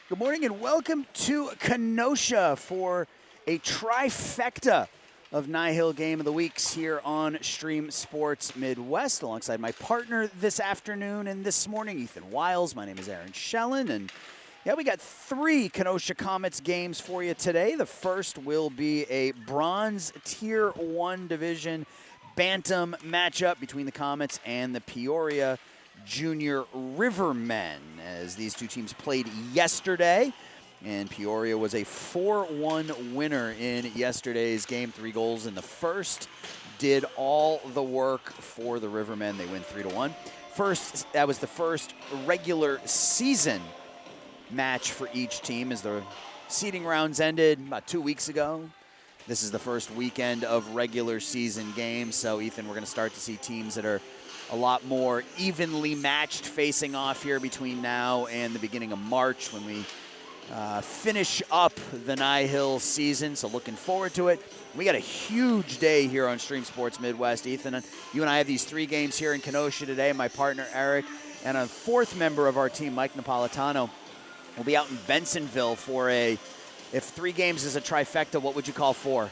Good morning and welcome to Kenosha for a trifecta of NIHL Game of the Weeks here on Stream Sports Midwest alongside my partner this afternoon and this morning, Ethan Wiles. My name is Aaron Schellen, and yeah, we got 3 Kenosha Komets games for you today. The first will be a Bronze Tier 1 Division Bantam matchup between the Komets and the Peoria Junior Rivermen, as these two teams played yesterday, and Peoria was a 4-1 winner in yesterday's game. 3 goals in the first did all the work for the Rivermen. They win 3-1. That was the first regular season match for each team as the seeding rounds ended about 2 weeks ago. This is the first weekend of regular season games, so Ethan, we're going to start to see teams that are a lot more evenly matched facing off here between now and the beginning of March when we finish up the NIHL season, so looking forward to it. We got a huge day here on Stream Sports Midwest. Ethan, you and I have these 3 games here in Kenosha today. My partner, Eric, and a 4th member of our team, Mike Napolitano, will be out in Bensonville for if 3 games is a trifecta, what would you call 4?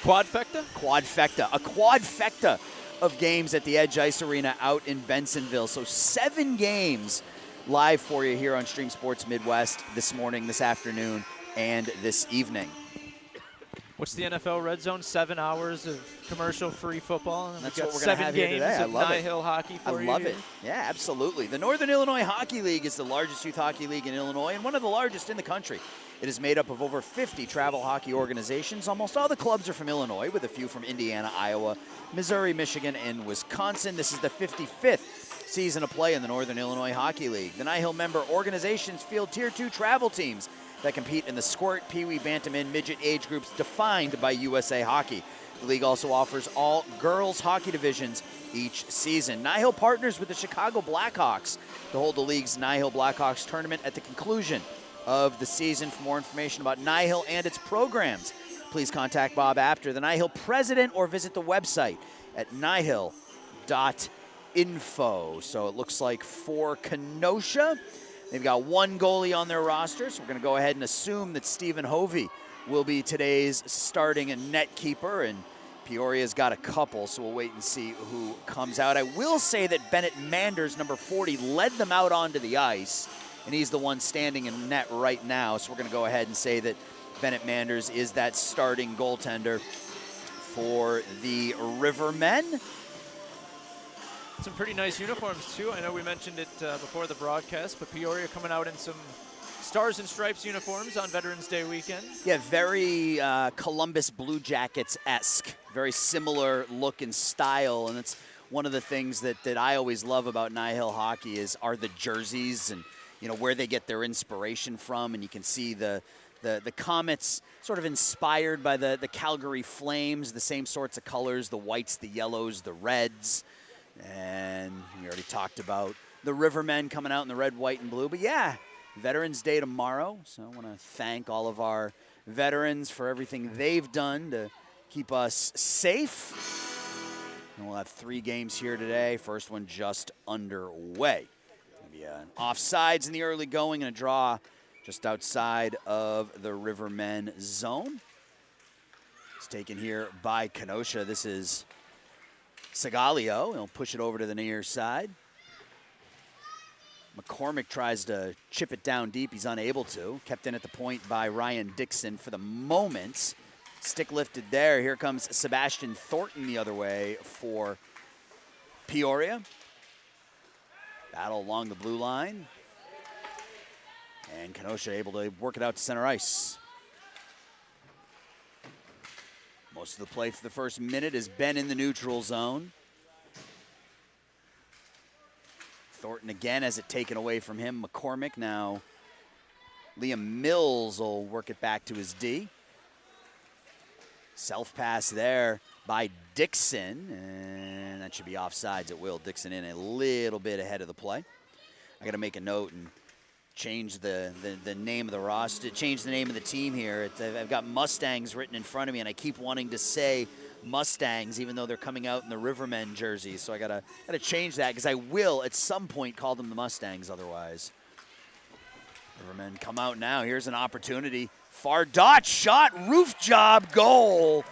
Quadfecta? Quadfecta. A quadfecta of games at the Edge Ice Arena out in Bensonville. So 7 games live for you here on Stream Sports Midwest this morning, this afternoon, and this evening. What's the NFL Red Zone? 7 hours of commercial-free football. And that's we've what got we're going to 7 have here games today. I of love NIHL hockey for you. I love it. Yeah, absolutely. The Northern Illinois Hockey League is the largest youth hockey league in Illinois and one of the largest in the country. It is made up of over 50 travel hockey organizations. Almost all the clubs are from Illinois, with a few from Indiana, Iowa, Missouri, Michigan, and Wisconsin. This is the 55th season of play in the Northern Illinois Hockey League. The NIHL member organizations field Tier 2 travel teams that compete in the squirt, peewee, bantam, and midget age groups defined by USA Hockey. The league also offers all girls hockey divisions each season. NIHL partners with the Chicago Blackhawks to hold the league's NIHL Blackhawks tournament at the conclusion of the season. For more information about NIHL and its programs, please contact Bob Apter, the NIHL president, or visit the website at nihil.info. So it looks like for Kenosha, they've got 1 goalie on their roster, so we're going to go ahead and assume that Stephen Hovey will be today's starting net keeper, and Peoria's got a couple, so we'll wait and see who comes out. I will say that Bennett Manders, number 40, led them out onto the ice, and he's the one standing in net right now, so we're going to go ahead and say that Bennett Manders is that starting goaltender for the Rivermen. Some pretty nice uniforms, too. I know we mentioned it before the broadcast, but Peoria coming out in some Stars and Stripes uniforms on Veterans Day weekend. Yeah, very Columbus Blue Jackets-esque, very similar look and style, and it's one of the things that I always love about NIHL hockey are the jerseys and, you know, where they get their inspiration from, and you can see the Komets sort of inspired by the Calgary Flames, the same sorts of colors, the whites, the yellows, the reds. And we already talked about the Rivermen coming out in the red, white, and blue. But yeah, Veterans Day tomorrow. So I want to thank all of our veterans for everything they've done to keep us safe. And we'll have 3 games here today. First one just underway. Going to be an offsides in the early going and a draw just outside of the Rivermen zone. It's taken here by Kenosha. This is Segalio. He'll push it over to the near side. McCormick tries to chip it down deep. He's unable to. Kept in at the point by Ryan Dixon for the moment. Stick lifted there. Here comes Sebastian Thornton the other way for Peoria. Battle along the blue line. And Kenosha able to work it out to center ice. Most of the play for the first minute has been in the neutral zone. Thornton again has it taken away from him. McCormick now. Liam Mills will work it back to his D. Self-pass there by Dixon, and that should be offsides at will. Dixon in a little bit ahead of the play. I got to make a note and change the name of the roster, change the name of the team here. I've got Mustangs written in front of me, and I keep wanting to say Mustangs, even though they're coming out in the Rivermen jerseys. So I gotta change that, because I will at some point call them the Mustangs otherwise. Rivermen come out now. Here's an opportunity. Far dot shot, roof job, goal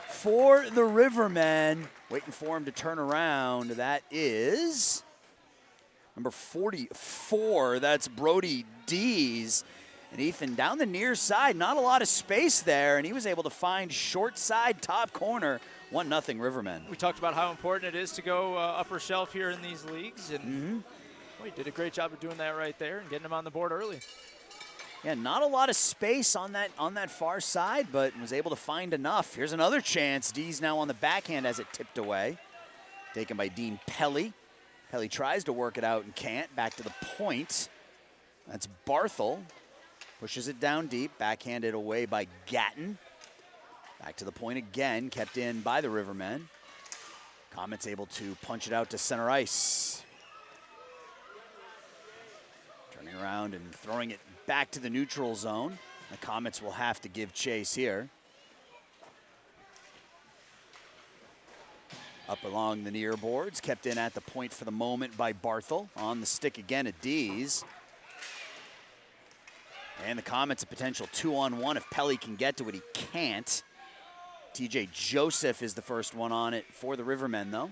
for the Rivermen. Waiting for him to turn around. That is number 44. That's Brody Dees. And Ethan down the near side, not a lot of space there, and he was able to find short side top corner. 1-0 Rivermen. We talked about how important it is to go upper shelf here in these leagues, and well, he did a great job of doing that right there and getting him on the board early. Yeah, not a lot of space on that far side, but was able to find enough. Here's another chance. Dees now on the backhand as it tipped away. Taken by Dean Pelly. Pelly tries to work it out and can't. Back to the point. That's Barthel. Pushes it down deep. Backhanded away by Gatton. Back to the point again. Kept in by the Rivermen. Komets able to punch it out to center ice. Turning around and throwing it back to the neutral zone. The Komets will have to give chase here. Up along the near boards, kept in at the point for the moment by Barthel. On the stick again at Dees. And the Komets a potential 2-on-1 if Pelly can get to it. He can't. TJ Joseph is the first one on it for the Rivermen though.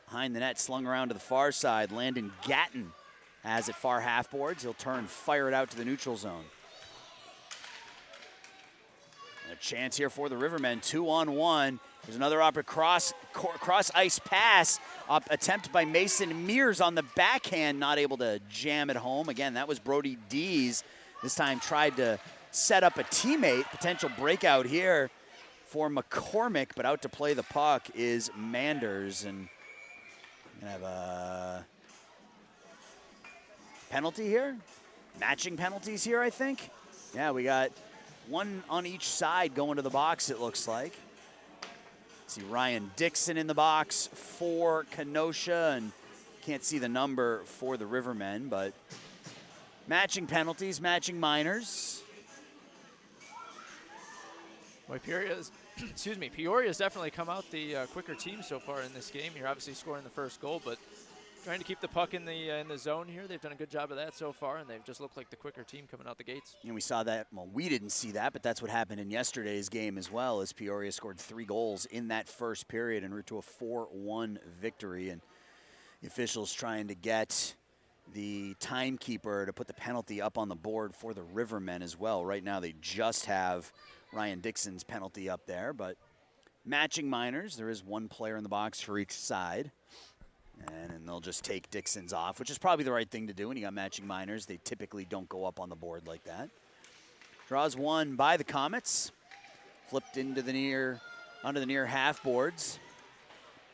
Behind the net, slung around to the far side. Landon Gatton has it far half boards. He'll turn, fire it out to the neutral zone. And a chance here for the Rivermen, 2-on-1. There's another cross ice pass attempt by Mason Mears on the backhand, not able to jam it home. Again, that was Brody Dees. This time tried to set up a teammate. Potential breakout here for McCormick, but out to play the puck is Manders. And gonna have a penalty here. Matching penalties here, I think. Yeah, we got one on each side going to the box, it looks like. See Ryan Dixon in the box for Kenosha, and can't see the number for the Rivermen, but matching penalties, matching minors. Well, Peoria's definitely come out the quicker team so far in this game. You're obviously scoring the first goal, but trying to keep the puck in the zone here. They've done a good job of that so far, and they've just looked like the quicker team coming out the gates. And we saw that, well, we didn't see that, but that's what happened in yesterday's game as well, as Peoria scored 3 goals in that first period en route to a 4-1 victory. And the officials trying to get the timekeeper to put the penalty up on the board for the Rivermen as well. Right now they just have Ryan Dixon's penalty up there, but matching minors, there is one player in the box for each side. And they'll just take Dixon's off, which is probably the right thing to do when you got matching minors. They typically don't go up on the board like that. Draws one by the Komets. Flipped into the onto the near half boards.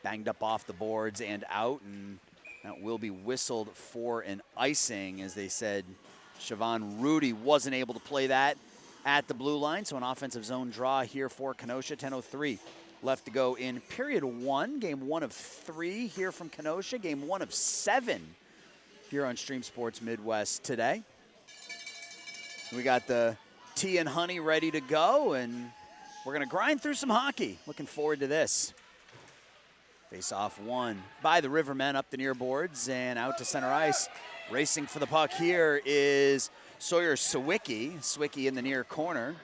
Banged up off the boards and out, and that will be whistled for an icing, as they said Siobhan Rudy wasn't able to play that at the blue line. So an offensive zone draw here for Kenosha. 10:03 left to go in period 1. Game 1 of 3 here from Kenosha. Game 1 of 7 here on Stream Sports Midwest today. We got the tea and honey ready to go, and we're going to grind through some hockey. Looking forward to this. Face-off won by the Rivermen up the near boards and out to center ice. Racing for the puck here is Sawyer Sawicki. Sawicki in the near corner.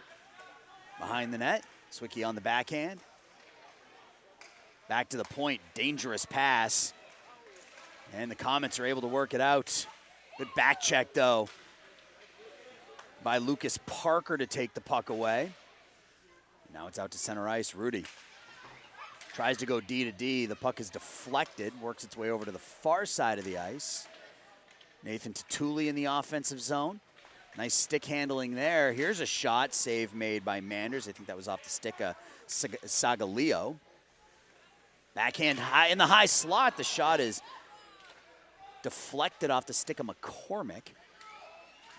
Behind the net. Sawicki on the backhand. Back to the point. Dangerous pass. And the Komets are able to work it out. Good back check, though, by Lucas Parker to take the puck away. Now it's out to center ice. Rudy tries to go D to D. The puck is deflected. Works its way over to the far side of the ice. Nathan Tatuli in the offensive zone. Nice stick handling there. Here's a shot. Save made by Manders. I think that was off the stick of Sagaleo. Backhand high in the high slot. The shot is deflected off the stick of McCormick.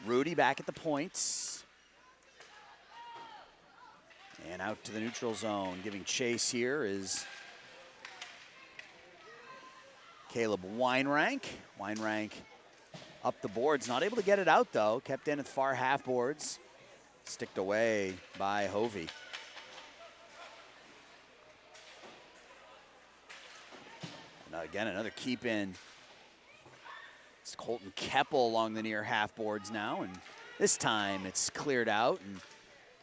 Rudy back at the points. And out to the neutral zone. Giving chase here is Caleb Weinrank. Weinrank up the boards. Not able to get it out, though. Kept in at the far half boards. Sticked away by Hovey. And again, another keep in. It's Colton Keppel along the near half boards now. And This time it's cleared out, and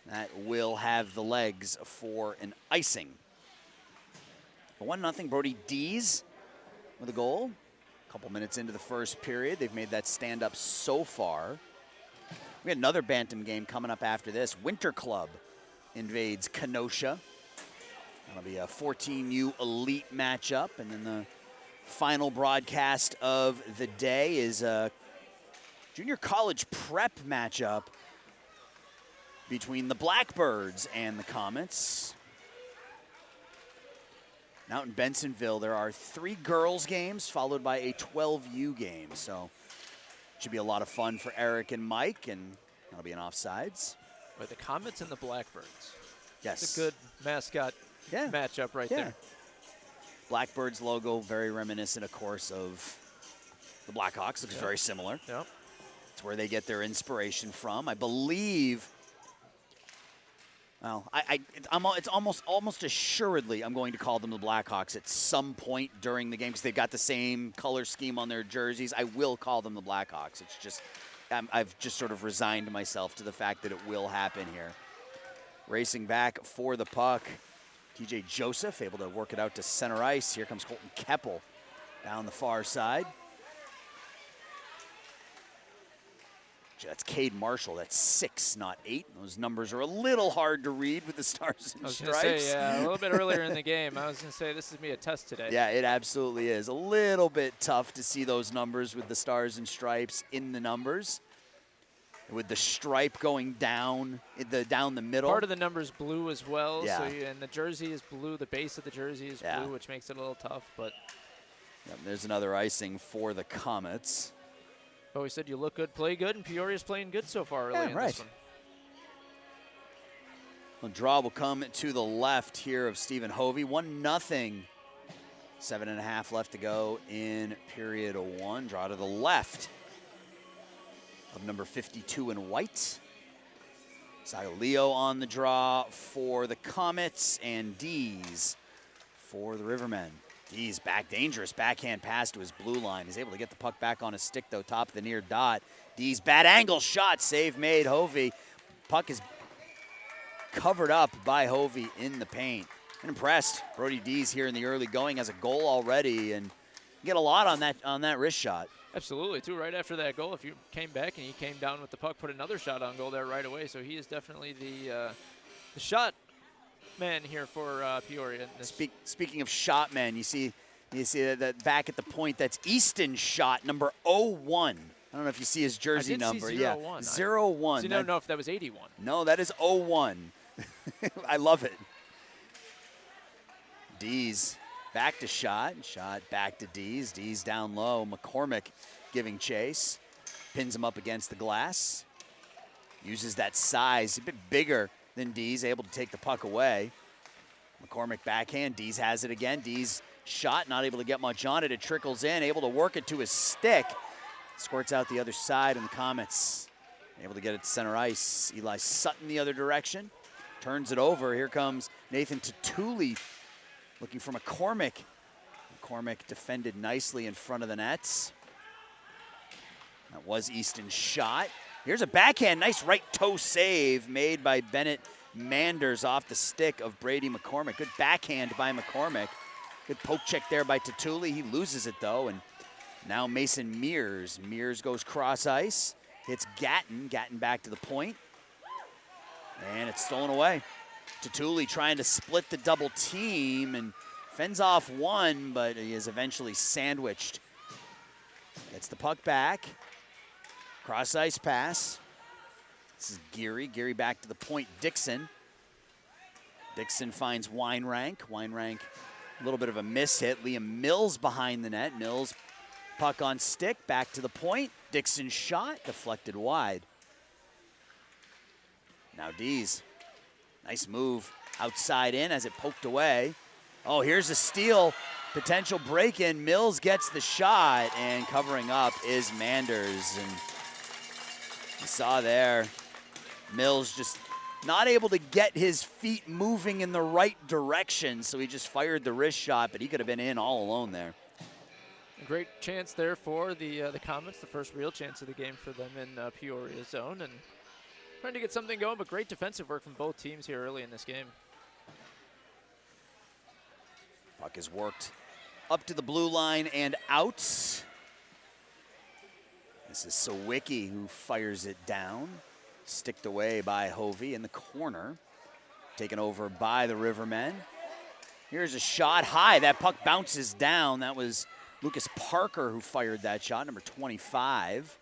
that will have the legs for an icing. 1-0, Brody Dees with a goal. A couple minutes into the first period. They've made that stand up so far. We got another bantam game coming up after this. Winter Club invades Kenosha. That'll be a 14U elite matchup. And then the final broadcast of the day is a junior college prep matchup between the Blackbirds and the Komets. Out in Bensonville, there are 3 girls games followed by a 12U game. So it should be a lot of fun for Eric and Mike, and that'll be an offsides. With the Komets and the Blackbirds. Yes. It's a good mascot matchup right there. Blackbirds logo, very reminiscent, of course, of the Blackhawks. Looks very similar. Yep. It's where they get their inspiration from. I believe, well, it's almost assuredly I'm going to call them the Blackhawks at some point during the game because they've got the same color scheme on their jerseys. I will call them the Blackhawks. It's just, I've just sort of resigned myself to the fact that it will happen here. Racing back for the puck, TJ Joseph able to work it out to center ice. Here comes Colton Keppel down the far side. That's Cade Marshall. That's 6, not 8. Those numbers are a little hard to read with the stars and stripes. I was going to say, yeah, a little bit earlier in the game, I was going to say this is me a test today. Yeah, it absolutely is. A little bit tough to see those numbers with the stars and stripes in the numbers. With the stripe going down the middle. Part of the number's blue as well. Yeah. So and the jersey is blue. The base of the jersey is blue, which makes it a little tough. But there's another icing for the Komets. But we said you look good, play good, and Peoria's playing good so far early in this one. The draw will come to the left here of Stephen Hovey. 1-0. 7.5 left to go in period 1. Draw to the left of number 52 in white. Leo on the draw for the Komets, and Dees for the Rivermen. Dees back, dangerous backhand pass to his blue line. He's able to get the puck back on his stick, though, top of the near dot. Dees, bad angle shot, save made. Hovey, puck is covered up by Hovey in the paint. I'm impressed. Brody Dees here in the early going has a goal already, and get a lot on that wrist shot. Absolutely, too. Right after that goal, if you came back and he came down with the puck, put another shot on goal there right away. So he is definitely the shot man here for Peoria. Speaking of shot man, you see that back at the point. That's Easton's shot, number 01. I don't know if you see his jersey number. See 01. Yeah, 01. I don't know if that was 81. No, that is 01. I love it. Dees. Back to shot back to Dees. Dees down low. McCormick giving chase. Pins him up against the glass. Uses that size, a bit bigger than Dees, able to take the puck away. McCormick backhand. Dees has it again. Dees shot, not able to get much on it. It trickles in, able to work it to his stick. Squirts out the other side, and the Komets able to get it to center ice. Eli Sutton the other direction. Turns it over. Here comes Nathan Tatuli looking for McCormick. McCormick defended nicely in front of the nets. That was Easton's shot. Here's a backhand, nice right toe save made by Bennett Manders off the stick of Brady McCormick. Good backhand by McCormick. Good poke check there by Tatuli. He loses it though, and now Mason Mears. Mears goes cross ice, hits Gatton. Gatton back to the point, and it's stolen away. Tatuli trying to split the double team and fends off one, but he is eventually sandwiched. Gets the puck back. Cross ice pass. This is Geary. Geary back to the point. Dixon. Dixon finds Weinrank. Weinrank, a little bit of a miss hit. Liam Mills behind the net. Mills, puck on stick, back to the point. Dixon shot, deflected wide. Now Dees. Nice move outside in as it poked away. Oh, here's a steal. Potential break-in. Mills gets the shot, and covering up is Manders. And you saw there, Mills just not able to get his feet moving in the right direction, so he just fired the wrist shot, but he could have been in all alone there. A great chance there for the Komets, the first real chance of the game for them in Peoria zone, and trying to get something going, but great defensive work from both teams here early in this game. Puck is worked up to the blue line and out. This is Sawicki who fires it down. Sticked away by Hovey in the corner. Taken over by the Rivermen. Here's a shot high. That puck bounces down. That was Lucas Parker who fired that shot, number 25.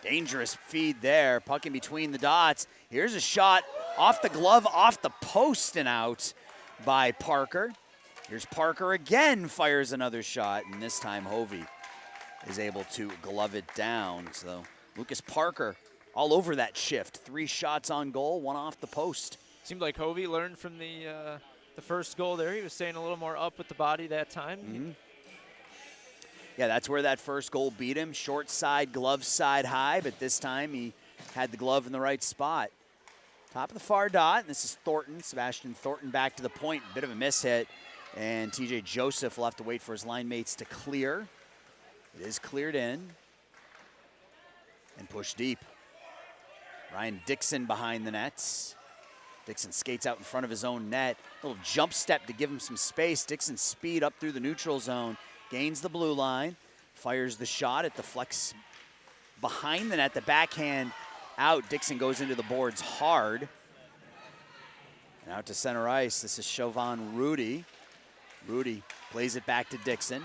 Dangerous feed there. Puck in between the dots. Here's a shot off the glove, off the post and out by Parker. Here's Parker again, fires another shot, and this time Hovey is able to glove it down. So Lucas Parker all over that shift. 3 shots on goal, 1 off the post. Seemed like Hovey learned from the first goal there. He was staying a little more up with the body that time. Mm-hmm. Yeah, that's where that first goal beat him. Short side, glove side high, but this time he had the glove in the right spot. Top of the far dot, and this is Thornton, Sebastian Thornton back to the point. Bit of a miss hit, and TJ Joseph will have to wait for his line mates to clear. It is cleared in and pushed deep. Ryan Dixon behind the nets. Dixon skates out in front of his own net. Little jump step to give him some space. Dixon speed up through the neutral zone. Gains the blue line. Fires the shot at the flex behind the net. The backhand out. Dixon goes into the boards hard. And out to center ice. This is Chauvin Rudy. Rudy plays it back to Dixon.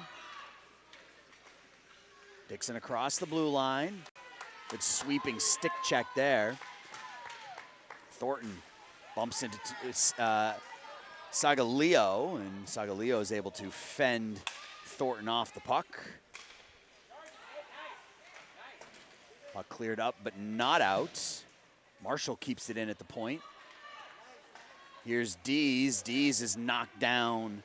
Dixon across the blue line. Good sweeping stick check there. Thornton bumps into Sagaleo, and Sagaleo is able to fend Thornton off the puck. Puck cleared up, but not out. Marshall keeps it in at the point. Here's Dees. Dees is knocked down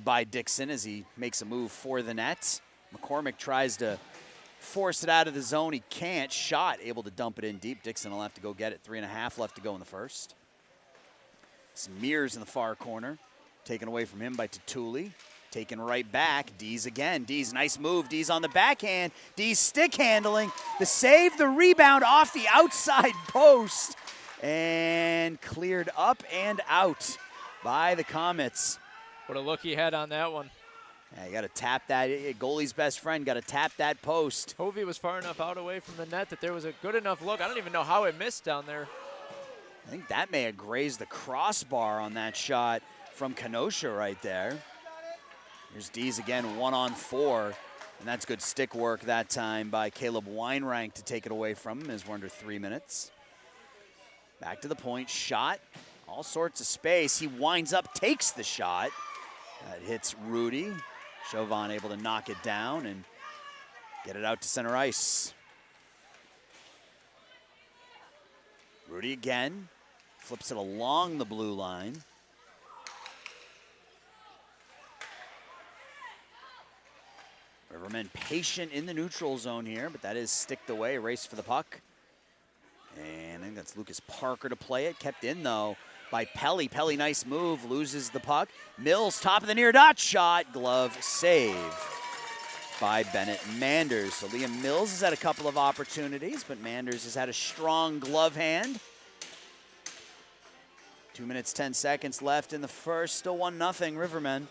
by Dixon as he makes a move for the net. McCormick tries to force it out of the zone. He can't. Shot, able to dump it in deep. Dixon will have to go get it. 3.5 left to go in the first. Some Mears in the far corner. Taken away from him by Tatuli. Taken right back. Dees again. Dees, nice move. Dees on the backhand. Dees stick handling. The save, the rebound off the outside post. And cleared up and out by the Komets. What a look he had on that one. Yeah, you got to tap that. Goalie's best friend, got to tap that post. Hovey was far enough out away from the net that there was a good enough look. I don't even know how it missed down there. I think that may have grazed the crossbar on that shot from Kenosha right there. Here's Dees again, 1-on-4. And that's good stick work that time by Caleb Weinrank to take it away from him as we're under 3 minutes. Back to the point, shot, all sorts of space. He winds up, takes the shot. That hits Rudy. Chauvin able to knock it down and get it out to center ice. Rudy again, flips it along the blue line. Rivermen patient in the neutral zone here, but that is sticked away, race for the puck. And I think that's Lucas Parker to play it. Kept in, though, by Pelly. Pelly, nice move, loses the puck. Mills, top of the near dot shot. Glove save by Bennett Manders. So Liam Mills has had a couple of opportunities, but Manders has had a strong glove hand. 2 minutes, 10 seconds left in the first. Still 1-0 Rivermen.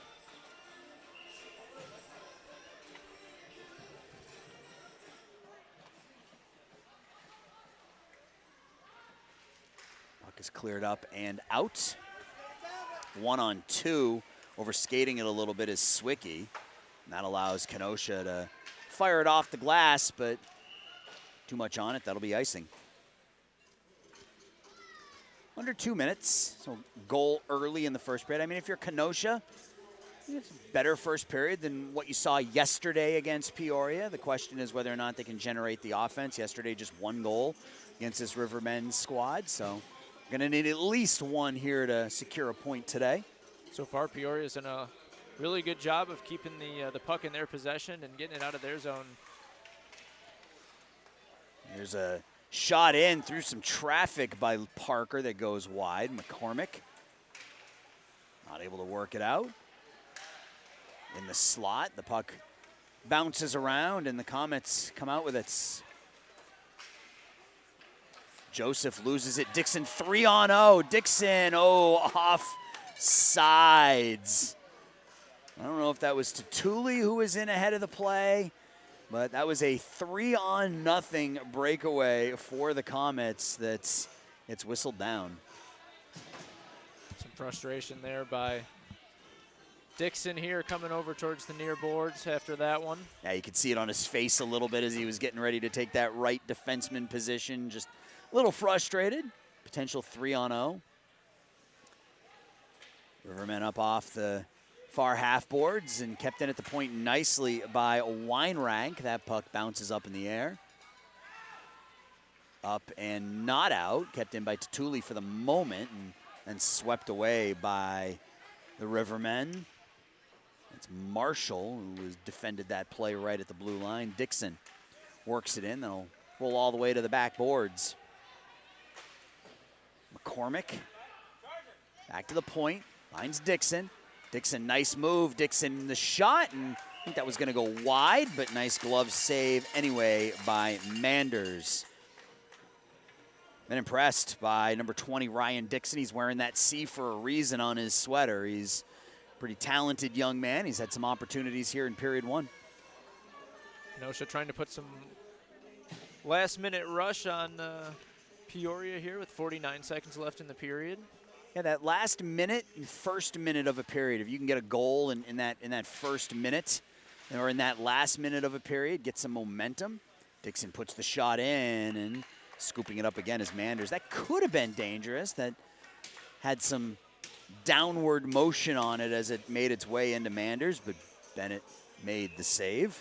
Is cleared up and out. 1-on-2. Over skating it a little bit is Sawicki. And that allows Kenosha to fire it off the glass, but too much on it. That'll be icing. Under 2 minutes. So goal early in the first period. I mean, if you're Kenosha, it's a better first period than what you saw yesterday against Peoria. The question is whether or not they can generate the offense. Yesterday, just 1 goal against this Rivermen squad. So going to need at least 1 here to secure a point today. So far, Peoria's done a really good job of keeping the puck in their possession and getting it out of their zone. There's a shot in through some traffic by Parker that goes wide. McCormick not able to work it out. in the slot. The puck bounces around, and the Komets come out with it. Joseph loses it. Dixon 3-on-0. Dixon, off sides. I don't know if that was Tatuli who was in ahead of the play, but that was a 3-0 breakaway for the Komets it's whistled down. Some frustration there by Dixon here, coming over towards the near boards after that one. Yeah, you could see it on his face a little bit as he was getting ready to take that right defenseman position. Just a little frustrated. Potential 3-0. Rivermen up off the far half boards and kept in at the point nicely by Weinrank. That puck bounces up in the air. Up and not out. Kept in by Tatuli for the moment and swept away by the Rivermen. It's Marshall who has defended that play right at the blue line. Dixon works it in. They'll roll all the way to the back boards. McCormick back to the point. Finds Dixon. Dixon, nice move. Dixon, the shot, and I think that was going to go wide, but nice glove save anyway by Manders. Been impressed by number 20, Ryan Dixon. He's wearing that C for a reason on his sweater. He's a pretty talented young man. He's had some opportunities here in period one. Kenosha trying to put some last-minute rush on Peoria here with 49 seconds left in the period. Yeah, that last minute, first minute of a period, if you can get a goal in that first minute or in that last minute of a period, get some momentum. Dixon puts the shot in, and scooping it up again is Manders. That could have been dangerous. That had some downward motion on it as it made its way into Manders, but Bennett made the save.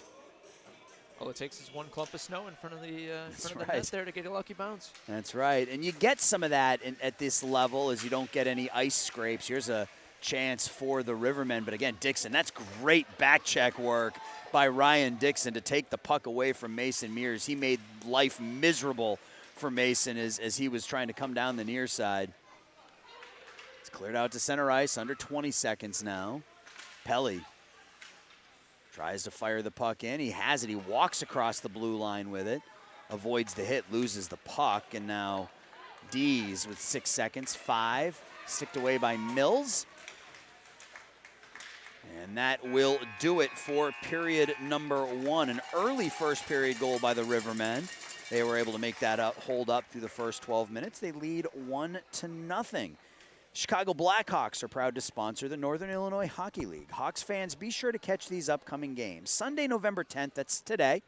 All it takes is one clump of snow in front of the right. net there to get a lucky bounce. That's right, and you get some of that at this level as you don't get any ice scrapes. Here's a chance for the Rivermen, but again, Dixon, that's great back check work by Ryan Dixon to take the puck away from Mason Mears. He made life miserable for Mason as he was trying to come down the near side. It's cleared out to center ice, under 20 seconds now. Pelly tries to fire the puck in. He has it. He walks across the blue line with it. Avoids the hit, loses the puck, and now Dees with 6 seconds. 5, sticked away by Mills. And that will do it for period number 1. An early first period goal by the Rivermen. They were able to make that hold up through the first 12 minutes. They lead 1-0. Chicago Blackhawks are proud to sponsor the Northern Illinois Hockey League. Hawks fans, be sure to catch these upcoming games. Sunday, November 10th, that's today.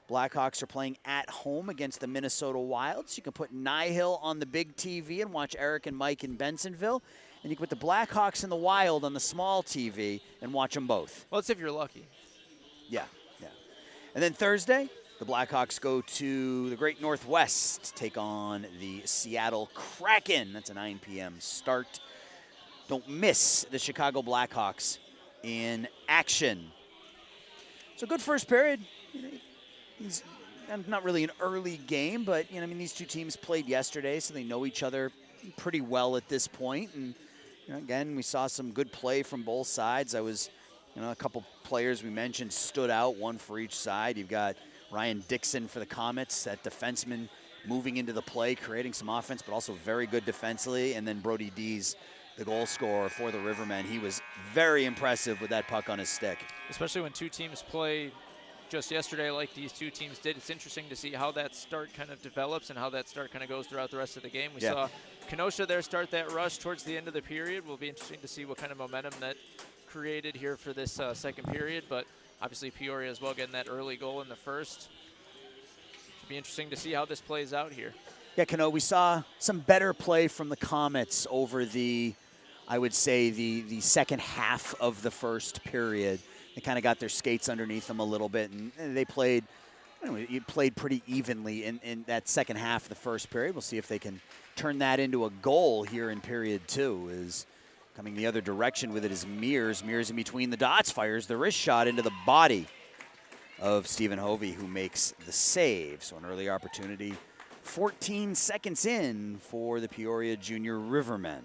Blackhawks are playing at home against the Minnesota Wild. So you can put NIHL on the big TV and watch Eric and Mike in Bensonville. And you can put the Blackhawks and the Wild on the small TV and watch them both. Well, that's if you're lucky. Yeah. And then Thursday, the Blackhawks go to the Great Northwest, take on the Seattle Kraken. That's a 9 p.m. start. Don't miss the Chicago Blackhawks in action. So good first period. It's not really an early game, but these two teams played yesterday, so they know each other pretty well at this point. And again, we saw some good play from both sides. A couple players we mentioned stood out, one for each side. You've got Ryan Dixon for the Komets, that defenseman moving into the play, creating some offense, but also very good defensively. And then Brody Dees, the goal scorer for the Rivermen. He was very impressive with that puck on his stick. Especially when two teams play just yesterday like these two teams did. It's interesting to see how that start kind of develops and how that start kind of goes throughout the rest of the game. We saw Kenosha there start that rush towards the end of the period. Will be interesting to see what kind of momentum that created here for this second period, but obviously Peoria as well getting that early goal in the first. Should be interesting to see how this plays out here. Yeah, Kano, we saw some better play from the Komets over I would say the second half of the first period. They kind of got their skates underneath them a little bit, and they played pretty evenly in that second half of the first period. We'll see if they can turn that into a goal here in period 2. Is coming the other direction with it is Mears. Mears in between the dots, fires the wrist shot into the body of Stephen Hovey, who makes the save. So an early opportunity, 14 seconds in for the Peoria Junior Rivermen.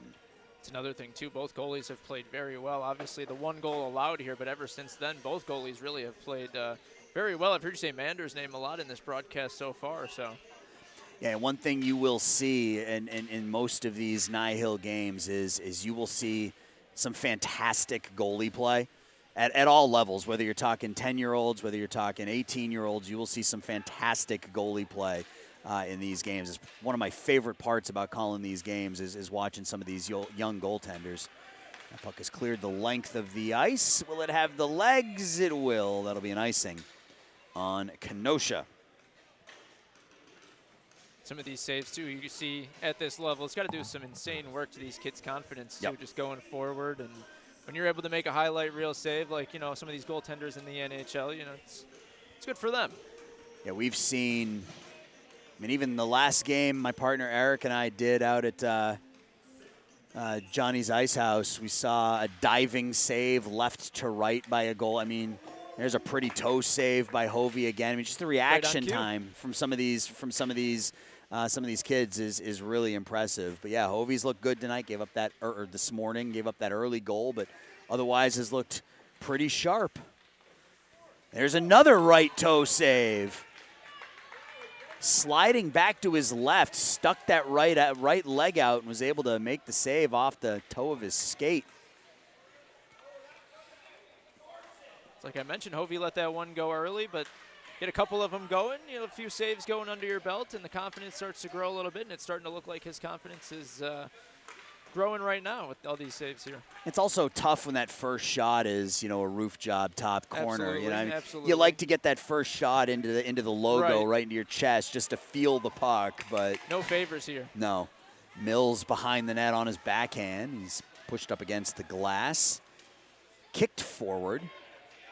It's another thing, too. Both goalies have played very well. Obviously, the one goal allowed here, but ever since then, both goalies really have played very well. I've heard you say Mander's name a lot in this broadcast so far. So, yeah, one thing you will see in most of these NIHL games is you will see some fantastic goalie play at all levels, whether you're talking 10-year-olds, whether you're talking 18-year-olds, you will see some fantastic goalie play in these games. It's one of my favorite parts about calling these games is watching some of these young goaltenders. That puck has cleared the length of the ice. Will it have the legs? It will. That'll be an icing on Kenosha. Some of these saves, too, you see at this level, it's got to do some insane work to these kids' confidence, too, just going forward. And when you're able to make a highlight reel save, like, you know, some of these goaltenders in the NHL, you know, it's good for them. Yeah, we've seen, I mean, even the last game my partner Eric and I did out at Johnny's Ice House, we saw a diving save left to right by a goal. I mean, there's a pretty toe save by Hovey again. I mean, just the reaction time from some of these kids is really impressive. But yeah, Hovey's looked good tonight. Gave up that or this morning, gave up that early goal, but otherwise has looked pretty sharp. There's another right toe save. Sliding back to his left, stuck that right leg out and was able to make the save off the toe of his skate. Like I mentioned, Hovey let that one go early, but get a couple of them going, you know, a few saves going under your belt, and the confidence starts to grow a little bit, and it's starting to look like his confidence is growing right now with all these saves here. It's also tough when that first shot is, you know, a roof job top corner. Absolutely, you know, I mean, absolutely. You like to get that first shot into the logo, right into your chest, just to feel the puck, but no favors here. No. Mills behind the net on his backhand. He's pushed up against the glass, kicked forward.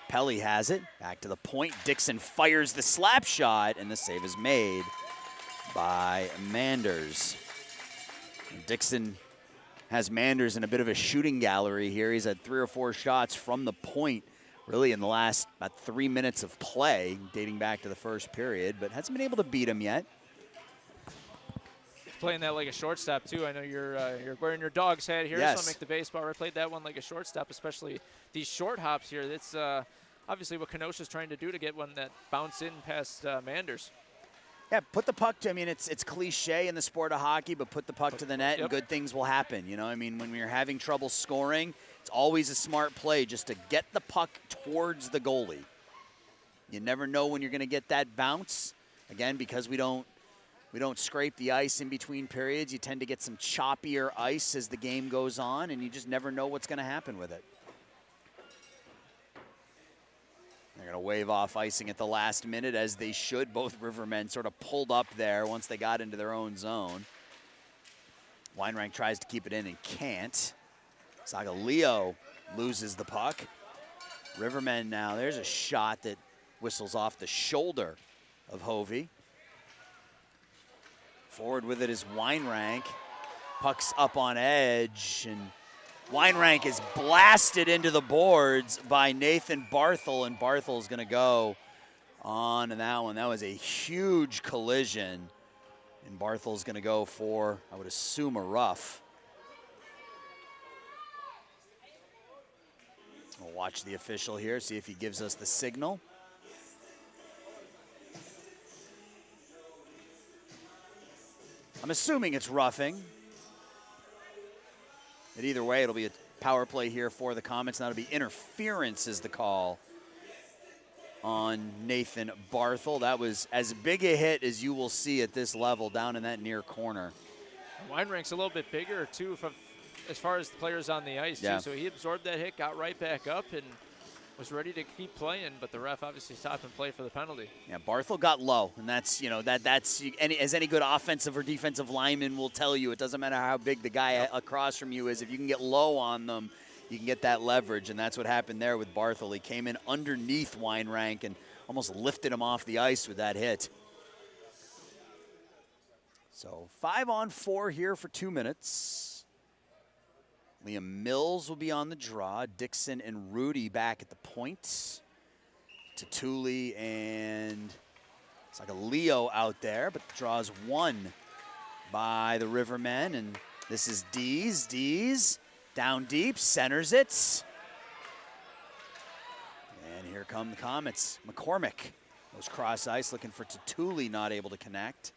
Pelly has it, back to the point. Dixon fires the slap shot, and the save is made by Manders. Dixon has Manders in a bit of a shooting gallery here. He's had 3 or 4 shots from the point, really in the last about 3 minutes of play, dating back to the first period, but hasn't been able to beat him yet. Playing that like a shortstop, too. I know you're wearing your dog's hat here, yes. So I'll make the baseball. I played that one like a shortstop, especially these short hops here. That's obviously what Kenosha's trying to do to get one that bounce in past Manders. Yeah, put the puck to, I mean, it's cliche in the sport of hockey, but put the puck to the net and good things will happen. You know, I mean, when you're having trouble scoring, it's always a smart play just to get the puck towards the goalie. You never know when you're going to get that bounce. Again, because we don't scrape the ice in between periods, you tend to get some choppier ice as the game goes on, and you just never know what's going to happen with it. They're going to wave off icing at the last minute, as they should. Both Rivermen sort of pulled up there once they got into their own zone. Weinrank tries to keep it in and can't. Zagaleo loses the puck. Rivermen now, there's a shot that whistles off the shoulder of Hovey. Forward with it is Weinrank. Puck's up on edge, and Weinrank is blasted into the boards by Nathan Barthel, and Barthel's going to go on to that one. That was a huge collision, and Barthel's going to go for, I would assume, a rough. We'll watch the official here, see if he gives us the signal. I'm assuming it's roughing. But either way, it'll be a power play here for the Komets. That'll be interference is the call on Nathan Barthel. That was as big a hit as you will see at this level down in that near corner. Weinrank's a little bit bigger, too, as far as the players on the ice, too. So he absorbed that hit, got right back up, and was ready to keep playing, but the ref obviously stopped and played for the penalty. Yeah, Barthel got low, and that's, you know, that's as any good offensive or defensive lineman will tell you, it doesn't matter how big the guy across from you is. If you can get low on them, you can get that leverage, and that's what happened there with Barthel. He came in underneath Weinrank and almost lifted him off the ice with that hit. So 5-on-4 here for 2 minutes. Liam Mills will be on the draw. Dixon and Rudy back at the point. Tatuli and it's like a Leo out there, but the draw is won by the Rivermen, and This is Dees. Dees down deep, centers it. And here come the Komets. McCormick goes cross ice, looking for Tatuli, not able to connect.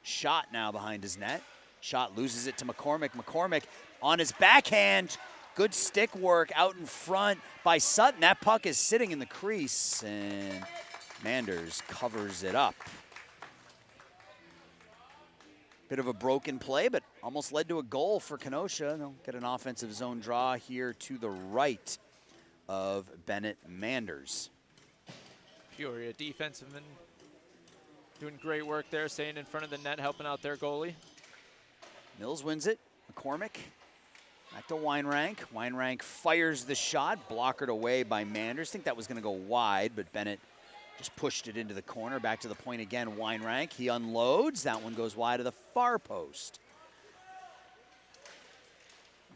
Shot now behind his net. Shot loses it to McCormick. McCormick on his backhand. Good stick work out in front by Sutton. That puck is sitting in the crease, and Manders covers it up. Bit of a broken play, but almost led to a goal for Kenosha. They'll get an offensive zone draw here to the right of Bennett Manders. Peoria defenseman doing great work there, staying in front of the net, helping out their goalie. Mills wins it. McCormick back to Weinrank. Weinrank fires the shot, blockered away by Manders. I think that was going to go wide, but Bennett just pushed it into the corner. Back to the point again, Weinrank. He unloads. That one goes wide of the far post.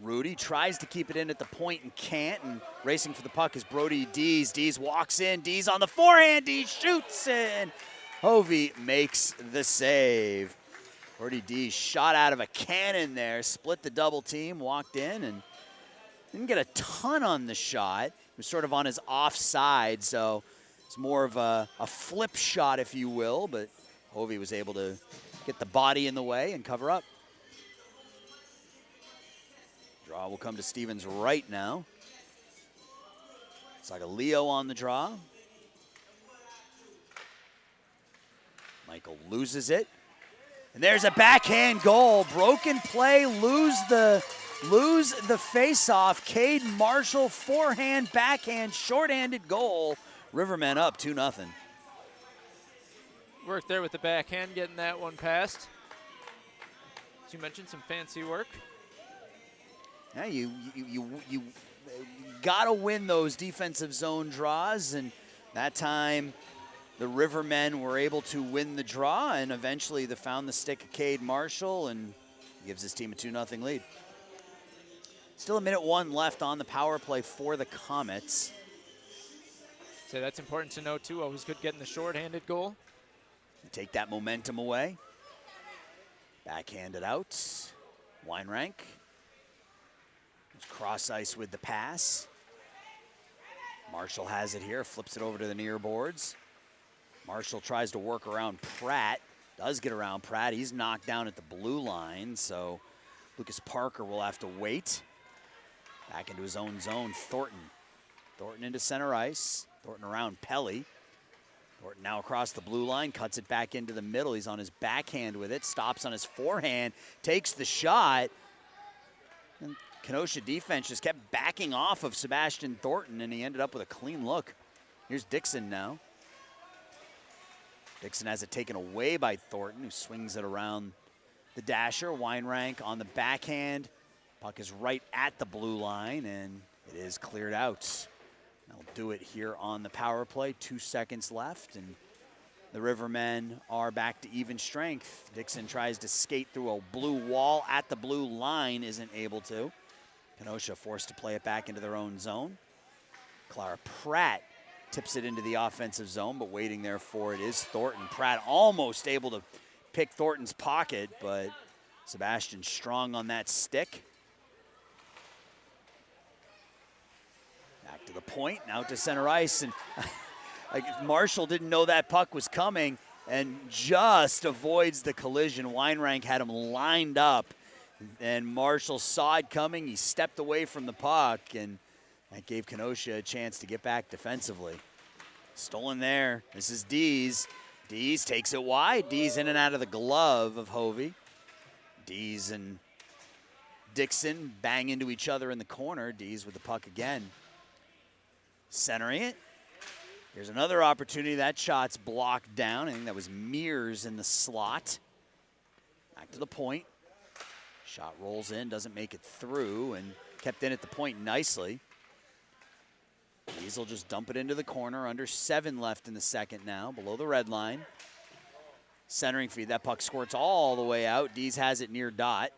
Rudy tries to keep it in at the point and can't, and racing for the puck is Brody Dees. Dees walks in. Dees on the forehand. Dees shoots, and Hovey makes the save. Brody Dees shot out of a cannon there, split the double team, walked in, and didn't get a ton on the shot. It was sort of on his offside, so it's more of a flip shot, if you will, but Hovey was able to get the body in the way and cover up. Draw will come to Stevens right now. It's like a Leo on the draw. Michael loses it. And there's a backhand goal. Broken play, lose the face-off. Cade Marshall, forehand, backhand, shorthanded goal. Rivermen up 2-0. Work there with the backhand, getting that one past. As you mentioned, some fancy work. Yeah, you gotta win those defensive zone draws, and that time the Rivermen were able to win the draw, and eventually they found the stick of Cade Marshall and gives his team a 2-0 lead. Still a minute 1 left on the power play for the Komets. So that's important to know too. Always good getting the shorthanded goal. Take that momentum away. Backhanded out. Weinrank. Cross ice with the pass. Marshall has it here, flips it over to the near boards. Marshall tries to work around Pratt. Does get around Pratt. He's knocked down at the blue line, so Lucas Parker will have to wait. Back into his own zone, Thornton. Thornton into center ice. Thornton around Pelly. Thornton now across the blue line, cuts it back into the middle. He's on his backhand with it, stops on his forehand, takes the shot. And Kenosha defense just kept backing off of Sebastian Thornton, and he ended up with a clean look. Here's Dixon now. Dixon has it taken away by Thornton, who swings it around the dasher. Weinrank on the backhand. Puck is right at the blue line, and it is cleared out. They'll do it here on the power play. 2 seconds left, and the Rivermen are back to even strength. Dixon tries to skate through a blue wall at the blue line, isn't able to. Kenosha forced to play it back into their own zone. Clara Pratt tips it into the offensive zone, but waiting there for it is Thornton. Pratt almost able to pick Thornton's pocket, but Sebastian strong on that stick. Back to the point, now to center ice, and Marshall didn't know that puck was coming and just avoids the collision. Weinrank had him lined up, and Marshall saw it coming. He stepped away from the puck, and that gave Kenosha a chance to get back defensively. Stolen there. This is Dees. Dees takes it wide. Dees in and out of the glove of Hovey. Dees and Dixon bang into each other in the corner. Dees with the puck again. Centering it. Here's another opportunity. That shot's blocked down. I think that was Mears in the slot. Back to the point. Shot rolls in, doesn't make it through, and kept in at the point nicely. Dees will just dump it into the corner. Under 7 left in the second now, below the red line. Centering feed. That puck squirts all the way out. Dees has it near dot.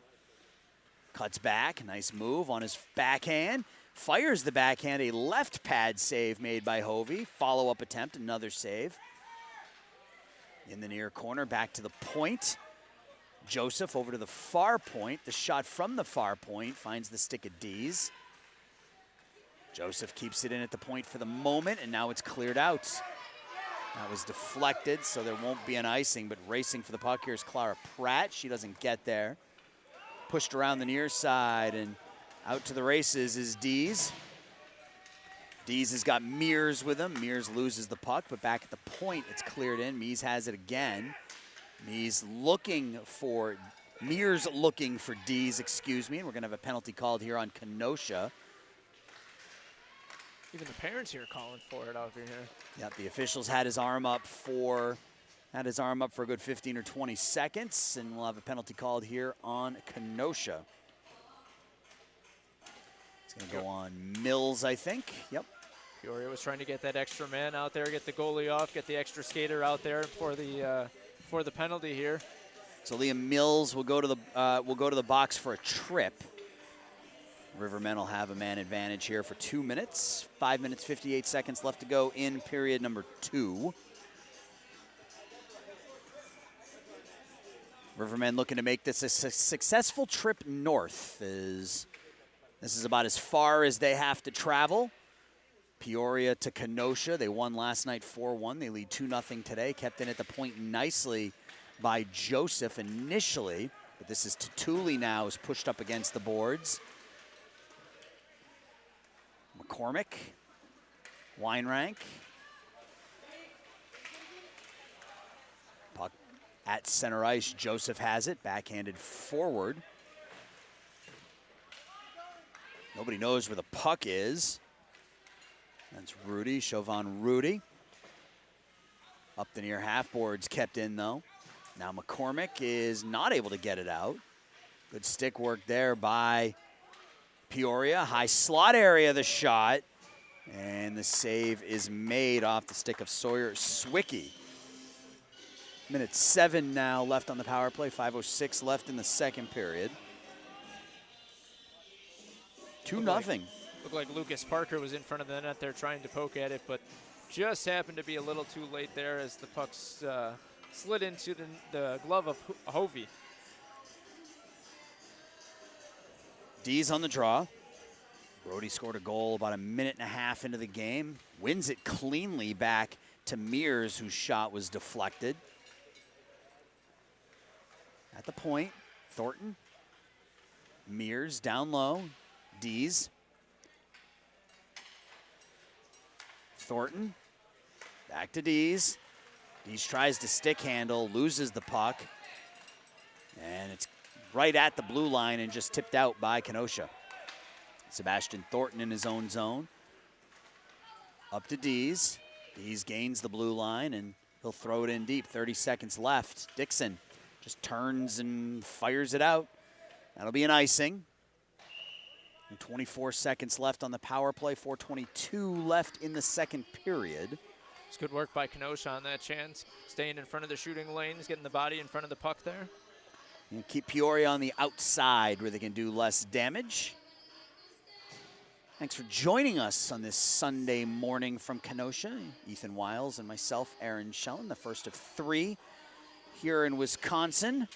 Cuts back. Nice move on his backhand. Fires the backhand. A left pad save made by Hovey. Follow-up attempt. Another save. In the near corner. Back to the point. Joseph over to the far point. The shot from the far point finds the stick of Dees. Joseph keeps it in at the point for the moment, and now it's cleared out. That was deflected, so there won't be an icing, but racing for the puck here is Clara Pratt. She doesn't get there. Pushed around the near side, and out to the races is Dees. Dees has got Mears with him. Mears loses the puck, but back at the point, it's cleared in. Mees has it again. Mears looking for Dees, excuse me, and we're gonna have a penalty called here on Kenosha. Even the parents here calling for it over here. Yep, the officials had his arm up for a good 15 or 20 seconds, and we'll have a penalty called here on Kenosha. It's gonna go on Mills, I think. Yep. Peoria was trying to get that extra man out there, get the goalie off, get the extra skater out there for the penalty here. So Liam Mills will go to the box for a trip. Rivermen will have a man advantage here for 2 minutes. 5 minutes, 58 seconds left to go in period number 2. Rivermen looking to make this a successful trip north. This is about as far as they have to travel. Peoria to Kenosha. They won last night 4-1. They lead 2-0 today. Kept in at the point nicely by Joseph initially. But this is Tatuli now, is pushed up against the boards. McCormick, Weinrank. Puck at center ice. Joseph has it, backhanded forward. Nobody knows where the puck is. That's Rudy, Chauvin Rudy. Up the near half boards, kept in though. Now McCormick is not able to get it out. Good stick work there by Peoria. High slot area, the shot. And the save is made off the stick of Sawyer Swicky. Minute 7 now left on the power play. 5:06 left in the second period. 2-0. Looked like Lucas Parker was in front of the net there trying to poke at it, but just happened to be a little too late there as the puck slid into the glove of Hovey. D's on the draw. Brody scored a goal about a minute and a half into the game. Wins it cleanly back to Mears, whose shot was deflected. At the point, Thornton. Mears down low. D's. Thornton. Back to D's. D's tries to stick handle, loses the puck. And it's right at the blue line and just tipped out by Kenosha. Sebastian Thornton in his own zone. Up to Dees. Dees gains the blue line and he'll throw it in deep. 30 seconds left. Dixon just turns and fires it out. That'll be an icing. And 24 seconds left on the power play. 4:22 left in the second period. It's good work by Kenosha on that chance. Staying in front of the shooting lanes, getting the body in front of the puck there. And keep Peoria on the outside where they can do less damage. Thanks for joining us on this Sunday morning from Kenosha. Ethan Wiles and myself, Aaron Schellen, the first of 3 here in Wisconsin.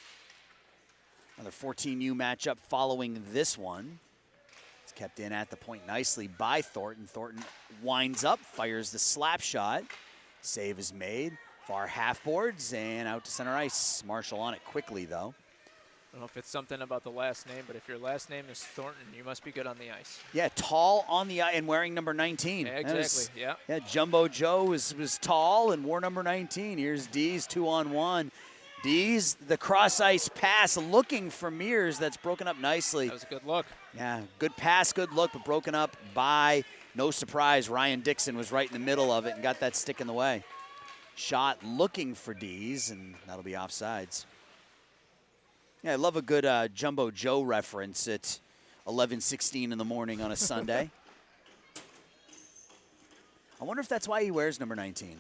Another 14U matchup following this one. It's kept in at the point nicely by Thornton. Thornton winds up, fires the slap shot. Save is made. Far half boards and out to center ice. Marshall on it quickly though. I don't know if it's something about the last name, but if your last name is Thornton, you must be good on the ice. Yeah, tall on the ice and wearing number 19. Yeah, exactly, Yeah, Jumbo Joe was tall and wore number 19. Here's Dees 2-on-1. Dees, the cross ice pass looking for Mears. That's broken up nicely. That was a good look. Yeah, good pass, good look, but broken up by, no surprise, Ryan Dixon was right in the middle of it and got that stick in the way. Shot looking for Dees, and that'll be offsides. Yeah, I love a good Jumbo Joe reference at 11:16 in the morning on a Sunday. I wonder if that's why he wears number 19. You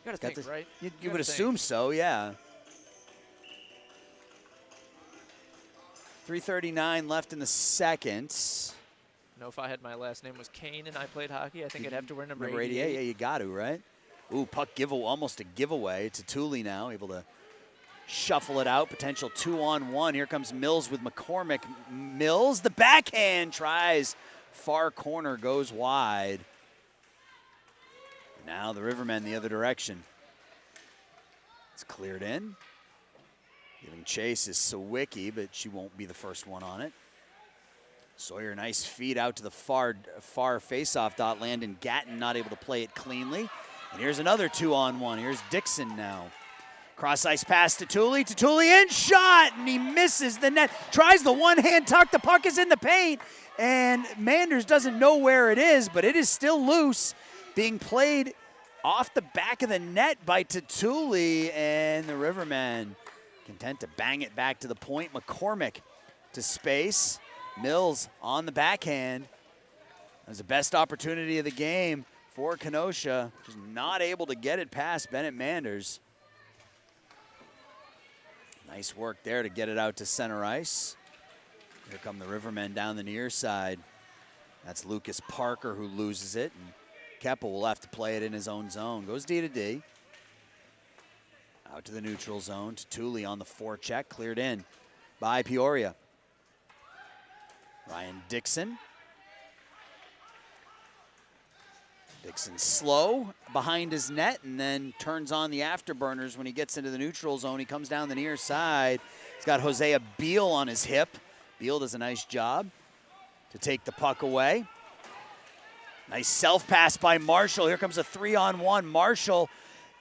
gotta think, right? You would assume so, yeah. 3:39 left in the second. You know, if I had my last name was Kane and I played hockey, I think I'd have to wear number 88. 88, yeah, you got to, right? Ooh, puck almost a giveaway to Thule now, able to shuffle it out. Potential 2-on-1. Here comes Mills with McCormick. Mills, the backhand, tries. Far corner, goes wide. Now the Rivermen the other direction. It's cleared in. Giving chase is Sawicki, but she won't be the first one on it. Sawyer, nice feed out to the far face-off dot. Landon Gatton not able to play it cleanly. And here's another 2-on-1. Here's Dixon now. Cross ice pass to Tooley. In shot, and he misses the net. Tries the one-hand tuck. The puck is in the paint, and Manders doesn't know where it is, but it is still loose. Being played off the back of the net by Tatuli, and the Rivermen content to bang it back to the point. McCormick to space. Mills on the backhand. That was the best opportunity of the game for Kenosha. Just not able to get it past Bennett Manders. Nice work there to get it out to center ice. Here come the Rivermen down the near side. That's Lucas Parker who loses it, and Keppel will have to play it in his own zone. Goes D to D. Out to the neutral zone. Tooley on the forecheck. Cleared in by Peoria. Ryan Dixon. Dixon slow behind his net and then turns on the afterburners when he gets into the neutral zone. He comes down the near side. He's got Hosea Beal on his hip. Beal does a nice job to take the puck away. Nice self-pass by Marshall. Here comes a 3-on-1. Marshall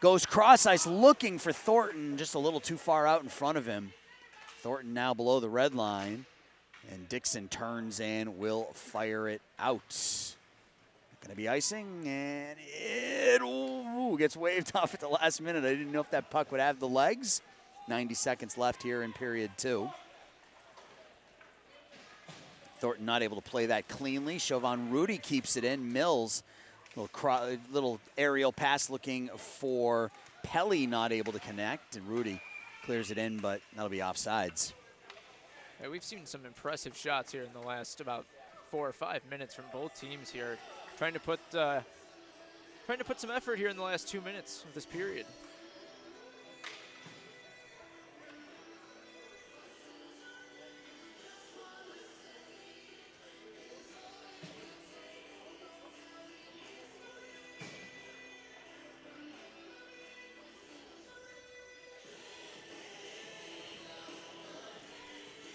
goes cross ice looking for Thornton, just a little too far out in front of him. Thornton now below the red line, and Dixon turns and will fire it out. Going to be icing, and it gets waved off at the last minute. I didn't know if that puck would have the legs. 90 seconds left here in period 2. Thornton not able to play that cleanly. Chauvin Rudy keeps it in. Mills, little aerial pass looking for Pelly, not able to connect. And Rudy clears it in, but that'll be offsides. Yeah, we've seen some impressive shots here in the last about 4 or 5 minutes from both teams here. Trying to put some effort here in the last 2 minutes of this period.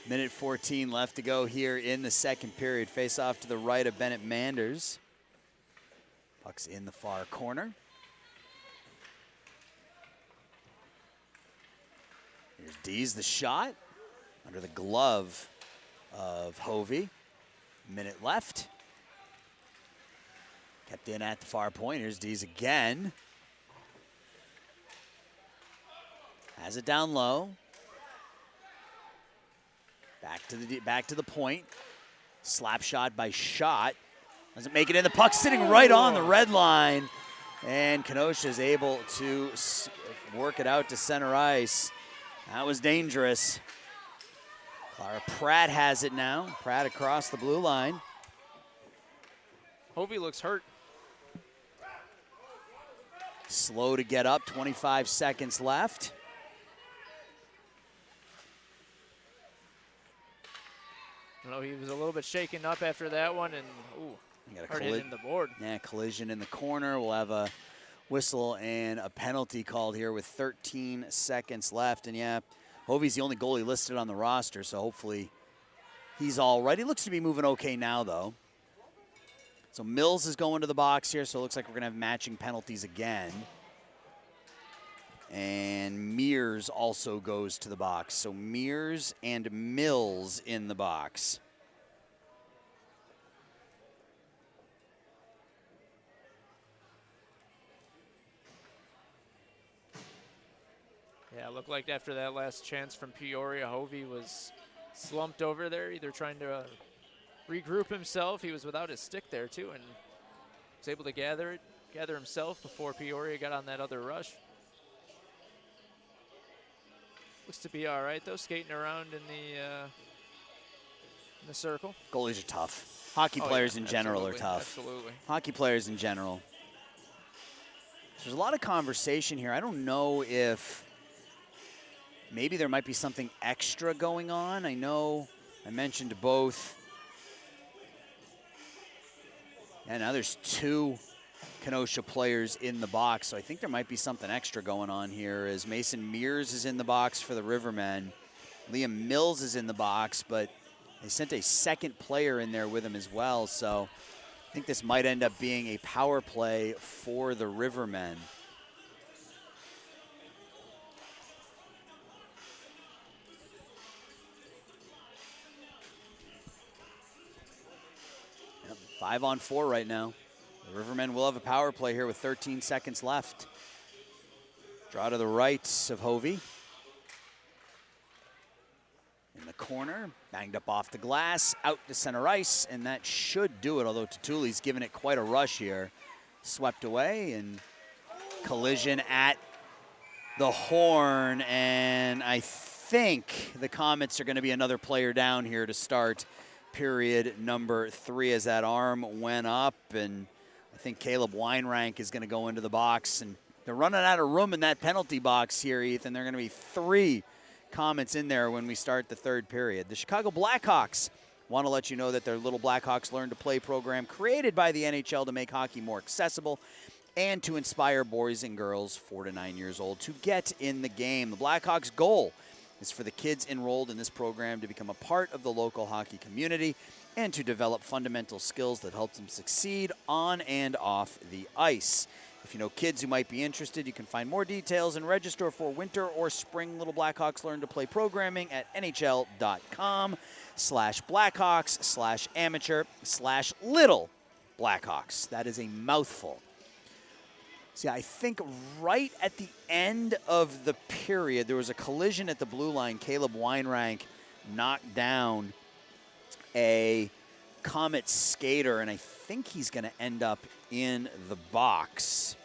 Minute 14 left to go here in the second period. Face off to the right of Bennett Manders. Puck's in the far corner. Here's Dees the shot under the glove of Hovey. Minute left. Kept in at the far point. Here's Dees again. Has it down low. Back to the point. Slap shot by Schott. Doesn't make it in. The puck sitting right on the red line. And Kenosha is able to work it out to center ice. That was dangerous. Clara Pratt has it now. Pratt across the blue line. Hovey looks hurt. Slow to get up. 25 seconds left. He was a little bit shaken up after that one, and hard hit in the board. Yeah, collision in the corner. We'll have a whistle and a penalty called here with 13 seconds left. And yeah, Hovey's the only goalie listed on the roster, so hopefully he's all right. He looks to be moving okay now, though. So Mills is going to the box here, so it looks like we're going to have matching penalties again. And Mears also goes to the box. So Mears and Mills in the box. Yeah, it looked like after that last chance from Peoria, Hovey was slumped over there, either trying to regroup himself. He was without his stick there, too, and was able to gather himself before Peoria got on that other rush. Looks to be all right, though, skating around in the circle. Goalies are tough. Hockey players in general are tough. Absolutely. Hockey players in general. There's a lot of conversation here. I don't know if maybe there might be something extra going on. I know I mentioned both. And now there's 2 Kenosha players in the box, so I think there might be something extra going on here as Mason Mears is in the box for the Rivermen. Liam Mills is in the box, but they sent a second player in there with him as well, so I think this might end up being a power play for the Rivermen. Yep, 5-on-4 right now. The Rivermen will have a power play here with 13 seconds left. Draw to the right of Hovey. In the corner, banged up off the glass, out to center ice, and that should do it, although Tutuli's given it quite a rush here. Swept away, and collision at the horn, and I think the Komets are going to be another player down here to start period number 3 as that arm went up, and I think Caleb Weinrank is going to go into the box, and they're running out of room in that penalty box here, Ethan. They're going to be 3 Komets in there when we start the 3rd period. The Chicago Blackhawks want to let you know that their Little Blackhawks Learn to Play program, created by the NHL to make hockey more accessible and to inspire boys and girls 4 to 9 years old to get in the game. The Blackhawks' goal is for the kids enrolled in this program to become a part of the local hockey community and to develop fundamental skills that help them succeed on and off the ice. If you know kids who might be interested, you can find more details and register for winter or spring Little Blackhawks Learn to Play programming at nhl.com/Blackhawks/amateur/Little Blackhawks. That is a mouthful. See, I think right at the end of the period, there was a collision at the blue line. Caleb Weinrank knocked down a Komet skater, and I think he's going to end up in the box.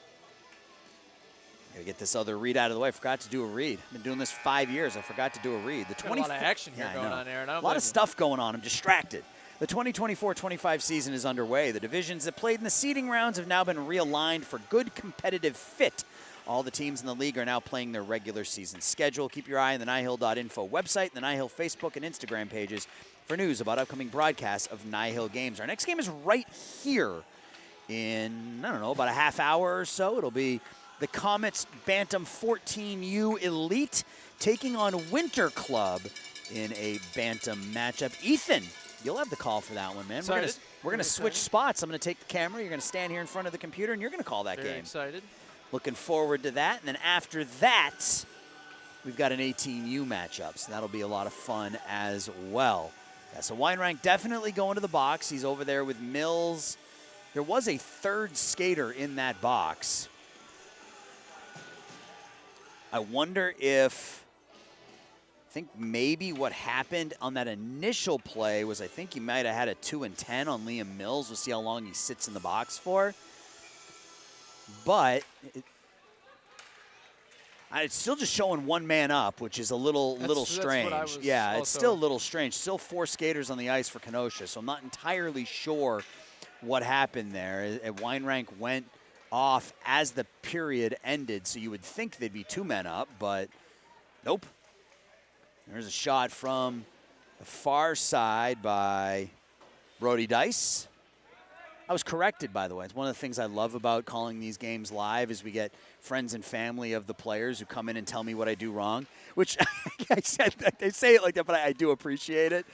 Got to get this other read out of the way. I forgot to do a read. I've been doing this for 5 years. I forgot to do a read. A lot of action here going on, Aaron. A lot of stuff going on. I'm distracted. The 2024-25 season is underway. The divisions that played in the seeding rounds have now been realigned for good competitive fit. All the teams in the league are now playing their regular season schedule. Keep your eye on the NIHL.info website, the NIHL Facebook and Instagram pages for news about upcoming broadcasts of NIHL games. Our next game is right here in, I don't know, about a half hour or so. It'll be the Komets Bantam 14U Elite taking on Winter Club in a Bantam matchup. Ethan, you'll have the call for that one, man. We're gonna switch spots. I'm gonna take the camera. You're gonna stand here in front of the computer, and you're gonna call that game. Very excited. Looking forward to that. And then after that, we've got an 18U matchup, so that'll be a lot of fun as well. Yeah, so Weinrank definitely going to the box. He's over there with Mills. There was a 3rd skater in that box. I wonder if, I think maybe what happened on that initial play was I think he might have had a 2 and 10 on Liam Mills. We'll see how long he sits in the box for. But it's still just showing 1 man up, which is a little strange. Yeah, it's still a little strange. Still 4 skaters on the ice for Kenosha, so I'm not entirely sure what happened there. Weinrank went off as the period ended, so you would think they'd be 2 men up, but nope. There's a shot from the far side by Brody Dice. I was corrected, by the way. It's one of the things I love about calling these games live is we get friends and family of the players who come in and tell me what I do wrong, which I say it like that, but I do appreciate it.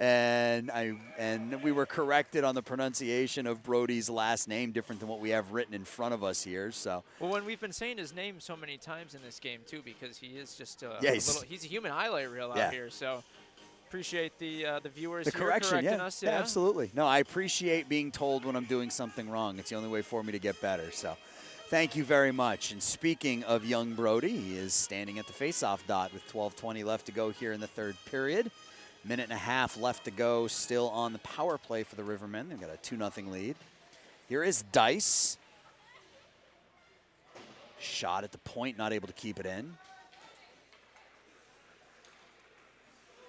And we were corrected on the pronunciation of Brody's last name, different than what we have written in front of us here. So, well, when we've been saying his name so many times in this game too, because he is just he's a human highlight reel out here. So appreciate the viewers correcting us. Yeah, absolutely. No, I appreciate being told when I'm doing something wrong. It's the only way for me to get better. So thank you very much. And speaking of young Brody, he is standing at the faceoff dot with 12:20 left to go here in the 3rd period. Minute and a half left to go, still on the power play for the Rivermen. They've got a 2-0 lead. Here is Dice. Shot at the point, not able to keep it in.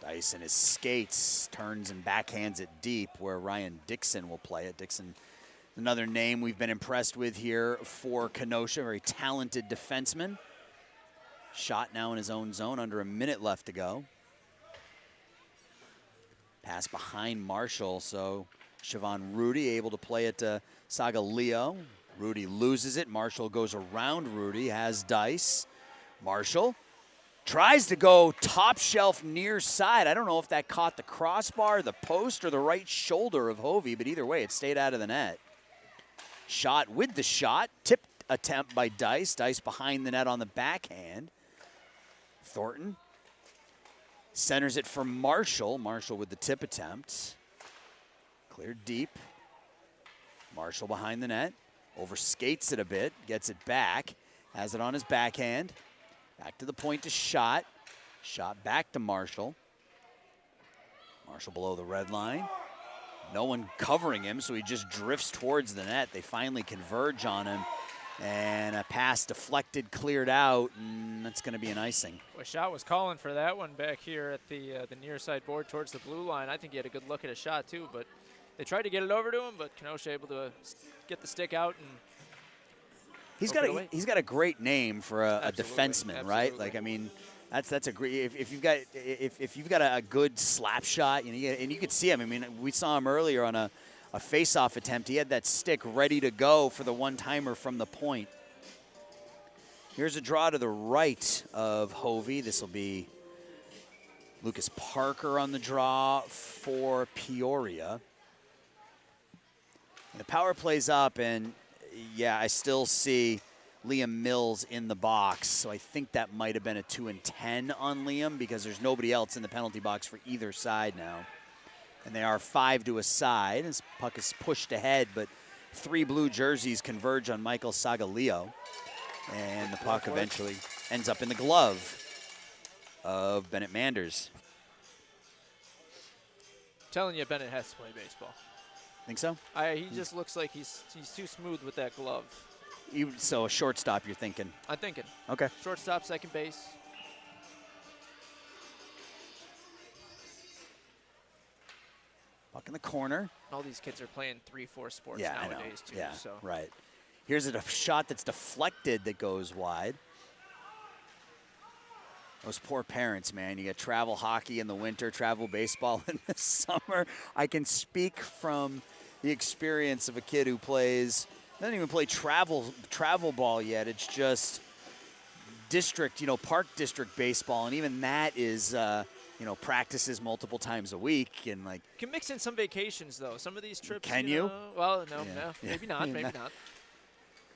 Dice in his skates turns and backhands it deep where Ryan Dixon will play it. Dixon, another name we've been impressed with here for Kenosha, very talented defenseman. Shot now in his own zone, under a minute left to go. Pass behind Marshall, so Siobhan Rudy able to play it to Sagaleo. Rudy loses it. Marshall goes around Rudy, has dice. Marshall tries to go top shelf near side. I don't know if that caught the crossbar, the post, or the right shoulder of Hovey, but either way, it stayed out of the net. Shot with the shot. Tipped attempt by Dice. Dice behind the net on the backhand. Thornton centers it for Marshall. Marshall with the tip attempt. Cleared deep. Marshall behind the net. Overskates it a bit. Gets it back. Has it on his backhand. Back to the point to Shot. Shot back to Marshall. Marshall below the red line. No one covering him, so he just drifts towards the net. They finally converge on him. And a pass deflected, cleared out, and that's going to be an icing. Well, Shot was calling for that one back here at the near side board towards the blue line. I think he had a good look at a shot too, but they tried to get it over to him, but Kenosha able to get the stick out and he's got a great name for a defenseman, right? Like, I mean, that's a great. If you've got a good slap shot, and you could see him. I mean, we saw him earlier on a face-off attempt. He had that stick ready to go for the one-timer from the point. Here's a draw to the right of Hovey. This will be Lucas Parker on the draw for Peoria. And the power plays up, and yeah, I still see Liam Mills in the box. So I think that might have been a 2-10 on Liam because there's nobody else in the penalty box for either side now. And they are 5 to a side. This puck is pushed ahead, but 3 blue jerseys converge on Michael Sagaleo. And the puck eventually ends up in the glove of Bennett Manders. Telling you, Bennett has to play baseball. Think so? He just looks like he's too smooth with that glove. So a shortstop, you're thinking? I'm thinking. Okay. Shortstop, second base. Puck in the corner. All these kids are playing 3-4 sports Yeah, nowadays too. Yeah, so. right. Here's a shot that's deflected that goes wide. Those poor parents, man. You got travel hockey in the winter, travel baseball in the summer. I can speak from the experience of a kid who doesn't even play travel ball yet. It's just district, park district baseball, and even that is practices multiple times a week, and like. You can mix in some vacations though. Some of these trips. Can you? Well, no, maybe not. Maybe not.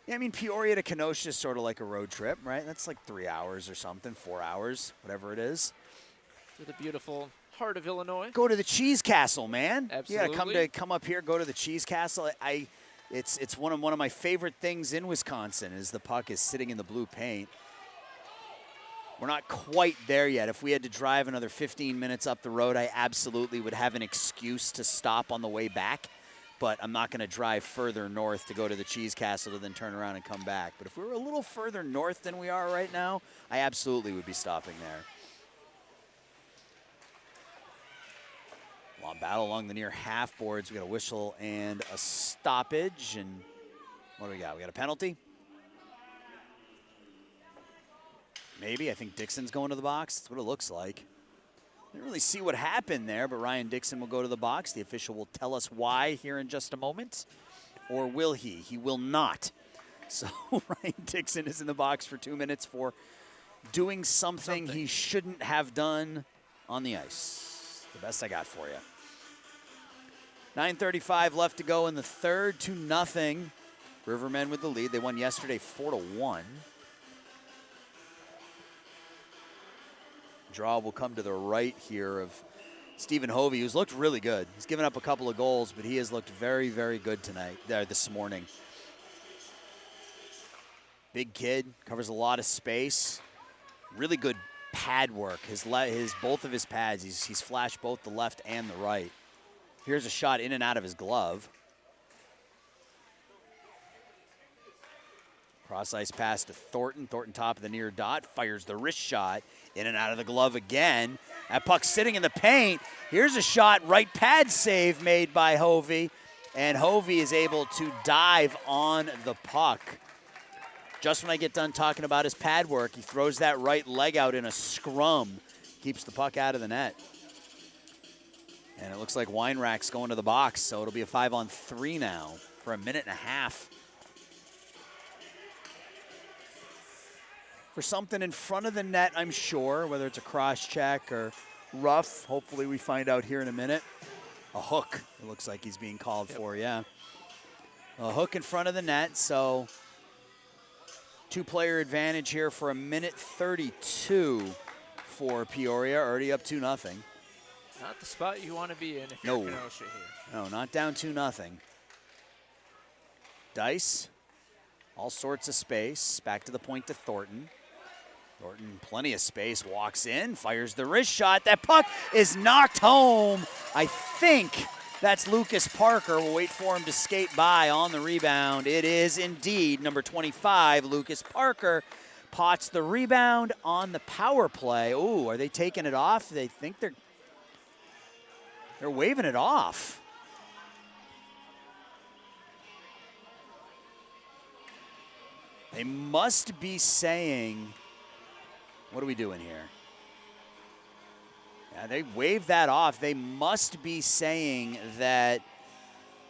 Yeah, I mean, Peoria to Kenosha is sort of like a road trip, right? That's like 3 hours or something, 4 hours, whatever it is. To the beautiful heart of Illinois. Go to the Cheese Castle, man. Absolutely. You got to come up here, go to the Cheese Castle. It's one of my favorite things in Wisconsin is the puck is sitting in the blue paint. We're not quite there yet. If we had to drive another 15 minutes up the road, I absolutely would have an excuse to stop on the way back. But I'm not going to drive further north to go to the Cheese Castle to then turn around and come back. But if we were a little further north than we are right now, I absolutely would be stopping there. Long battle along the near half boards. We got a whistle and a stoppage. And what do we got? We got a penalty? Maybe. I think Dixon's going to the box. That's what it looks like. Didn't really see what happened there, but Ryan Dixon will go to the box. The official will tell us why here in just a moment. Or will he? He will not. So Ryan Dixon is in the box for 2 minutes for doing something he shouldn't have done on the ice. The best I got for you. 9:35 left to go in the third, 2-0. Rivermen with the lead. They won yesterday 4-1. Draw will come to the right here of Stephen Hovey, who's looked really good. He's given up a couple of goals, but he has looked very, very good this morning. Big kid, covers a lot of space. Really good pad work. Both of his pads, he's flashed both the left and the right. Here's a shot in and out of his glove. Cross ice pass to Thornton. Thornton top of the near dot, fires the wrist shot. In and out of the glove again. That puck sitting in the paint. Here's a shot, right pad save made by Hovey. And Hovey is able to dive on the puck. just when I get done talking about his pad work, he throws that right leg out in a scrum, keeps the puck out of the net. And it looks like Weinrack's going to the box, so it'll be a 5-on-3 now for a minute and a half. For something in front of the net, I'm sure, whether it's a cross check or rough. Hopefully we find out here in a minute. A hook, it looks like he's being called for, yeah. A hook in front of the net, so two-player advantage here for a minute 32 for Peoria, already up 2-0. Not the spot you want to be in if you're Kenosha here. No, not down 2-0. Dice, all sorts of space, back to the point to Thornton. Thornton, plenty of space, walks in, fires the wrist shot. That puck is knocked home. I think that's Lucas Parker. We'll wait for him to skate by on the rebound. It is indeed number 25, Lucas Parker. Pots the rebound on the power play. Ooh, are they taking it off? They think they're waving it off. They must be saying, what are we doing here? Yeah, they waved that off. They must be saying that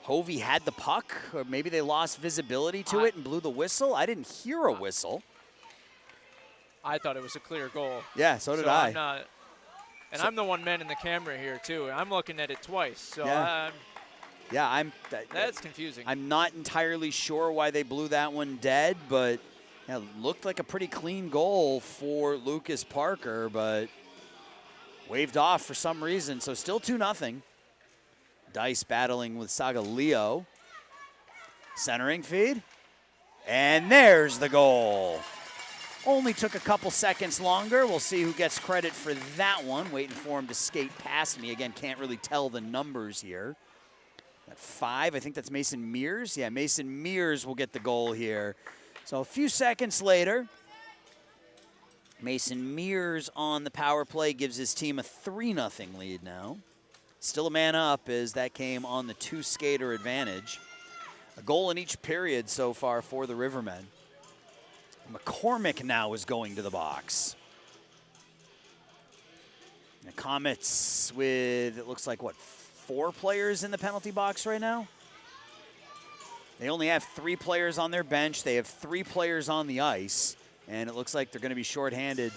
Hovey had the puck, or maybe they lost visibility to it and blew the whistle. I didn't hear a whistle. I thought it was a clear goal. Yeah, so did I. I'm the one man in the camera here, too. I'm looking at it twice. So that's confusing. I'm not entirely sure why they blew that one dead, but yeah, it looked like a pretty clean goal for Lucas Parker, but waved off for some reason. So still 2-0. Dice battling with Saga Leo. Centering feed. And there's the goal. Only took a couple seconds longer. We'll see who gets credit for that one. Waiting for him to skate past me. Again, can't really tell the numbers here. At 5, I think that's Mason Mears. Yeah, Mason Mears will get the goal here. So a few seconds later, Mason Mears on the power play gives his team a 3-0 lead now. Still a man up as that came on the two-skater advantage. A goal in each period so far for the Rivermen. McCormick now is going to the box. The Komets with, it looks like, what, 4 players in the penalty box right now? They only have 3 players on their bench. They have 3 players on the ice. And it looks like they're going to be shorthanded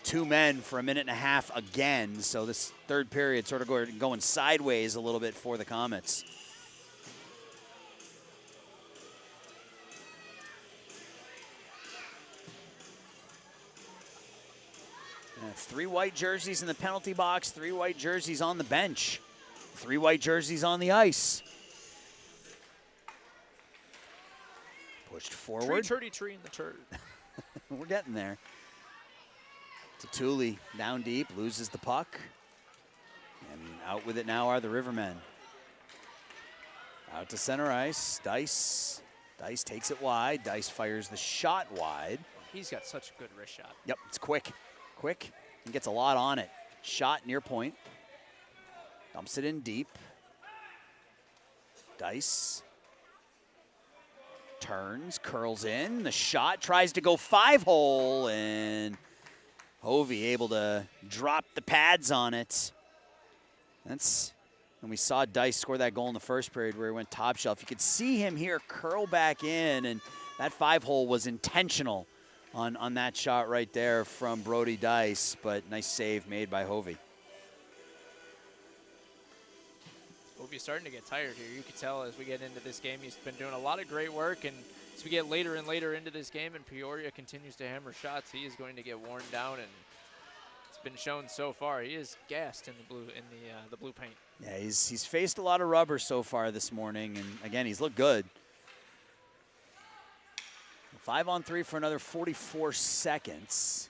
2 men for a minute and a half again. So this third period sort of going sideways a little bit for the Komets. And 3 white jerseys in the penalty box, 3 white jerseys on the bench, 3 white jerseys on the ice. Pushed forward. Tree in the turd. We're getting there. Tatuli down deep, loses the puck. And out with it now are the Rivermen. Out to center ice. Dice. Dice takes it wide. Dice fires the shot wide. He's got such a good wrist shot. Yep, it's quick. Quick. He gets a lot on it. Shot near point. Dumps it in deep. Dice. Turns, curls in. The shot tries to go 5-hole, and Hovey able to drop the pads on it. That's when we saw Dice score that goal in the first period where he went top shelf. You could see him here curl back in, and that 5-hole was intentional on that shot right there from Brody Dice, but nice save made by Hovey. Hovey's starting to get tired here. You can tell as we get into this game, he's been doing a lot of great work, and as we get later and later into this game and Peoria continues to hammer shots, he is going to get worn down, and it's been shown so far. He is gassed in the blue paint. Yeah, he's faced a lot of rubber so far this morning, and again, he's looked good. 5-on-3 for another 44 seconds.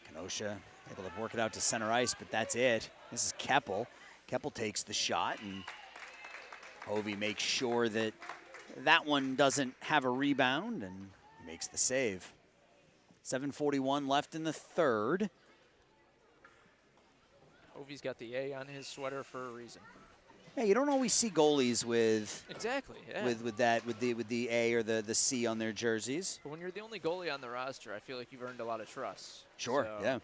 Kenosha able to work it out to center ice, but that's it. This is Keppel. Keppel takes the shot, and Hovey makes sure that that one doesn't have a rebound and makes the save. 7:41 left in the third. Hovey's got the A on his sweater for a reason. Yeah, you don't always see goalies with Exactly. Yeah. with the A or the C on their jerseys. But when you're the only goalie on the roster, I feel like you've earned a lot of trust. Sure. So. Yeah.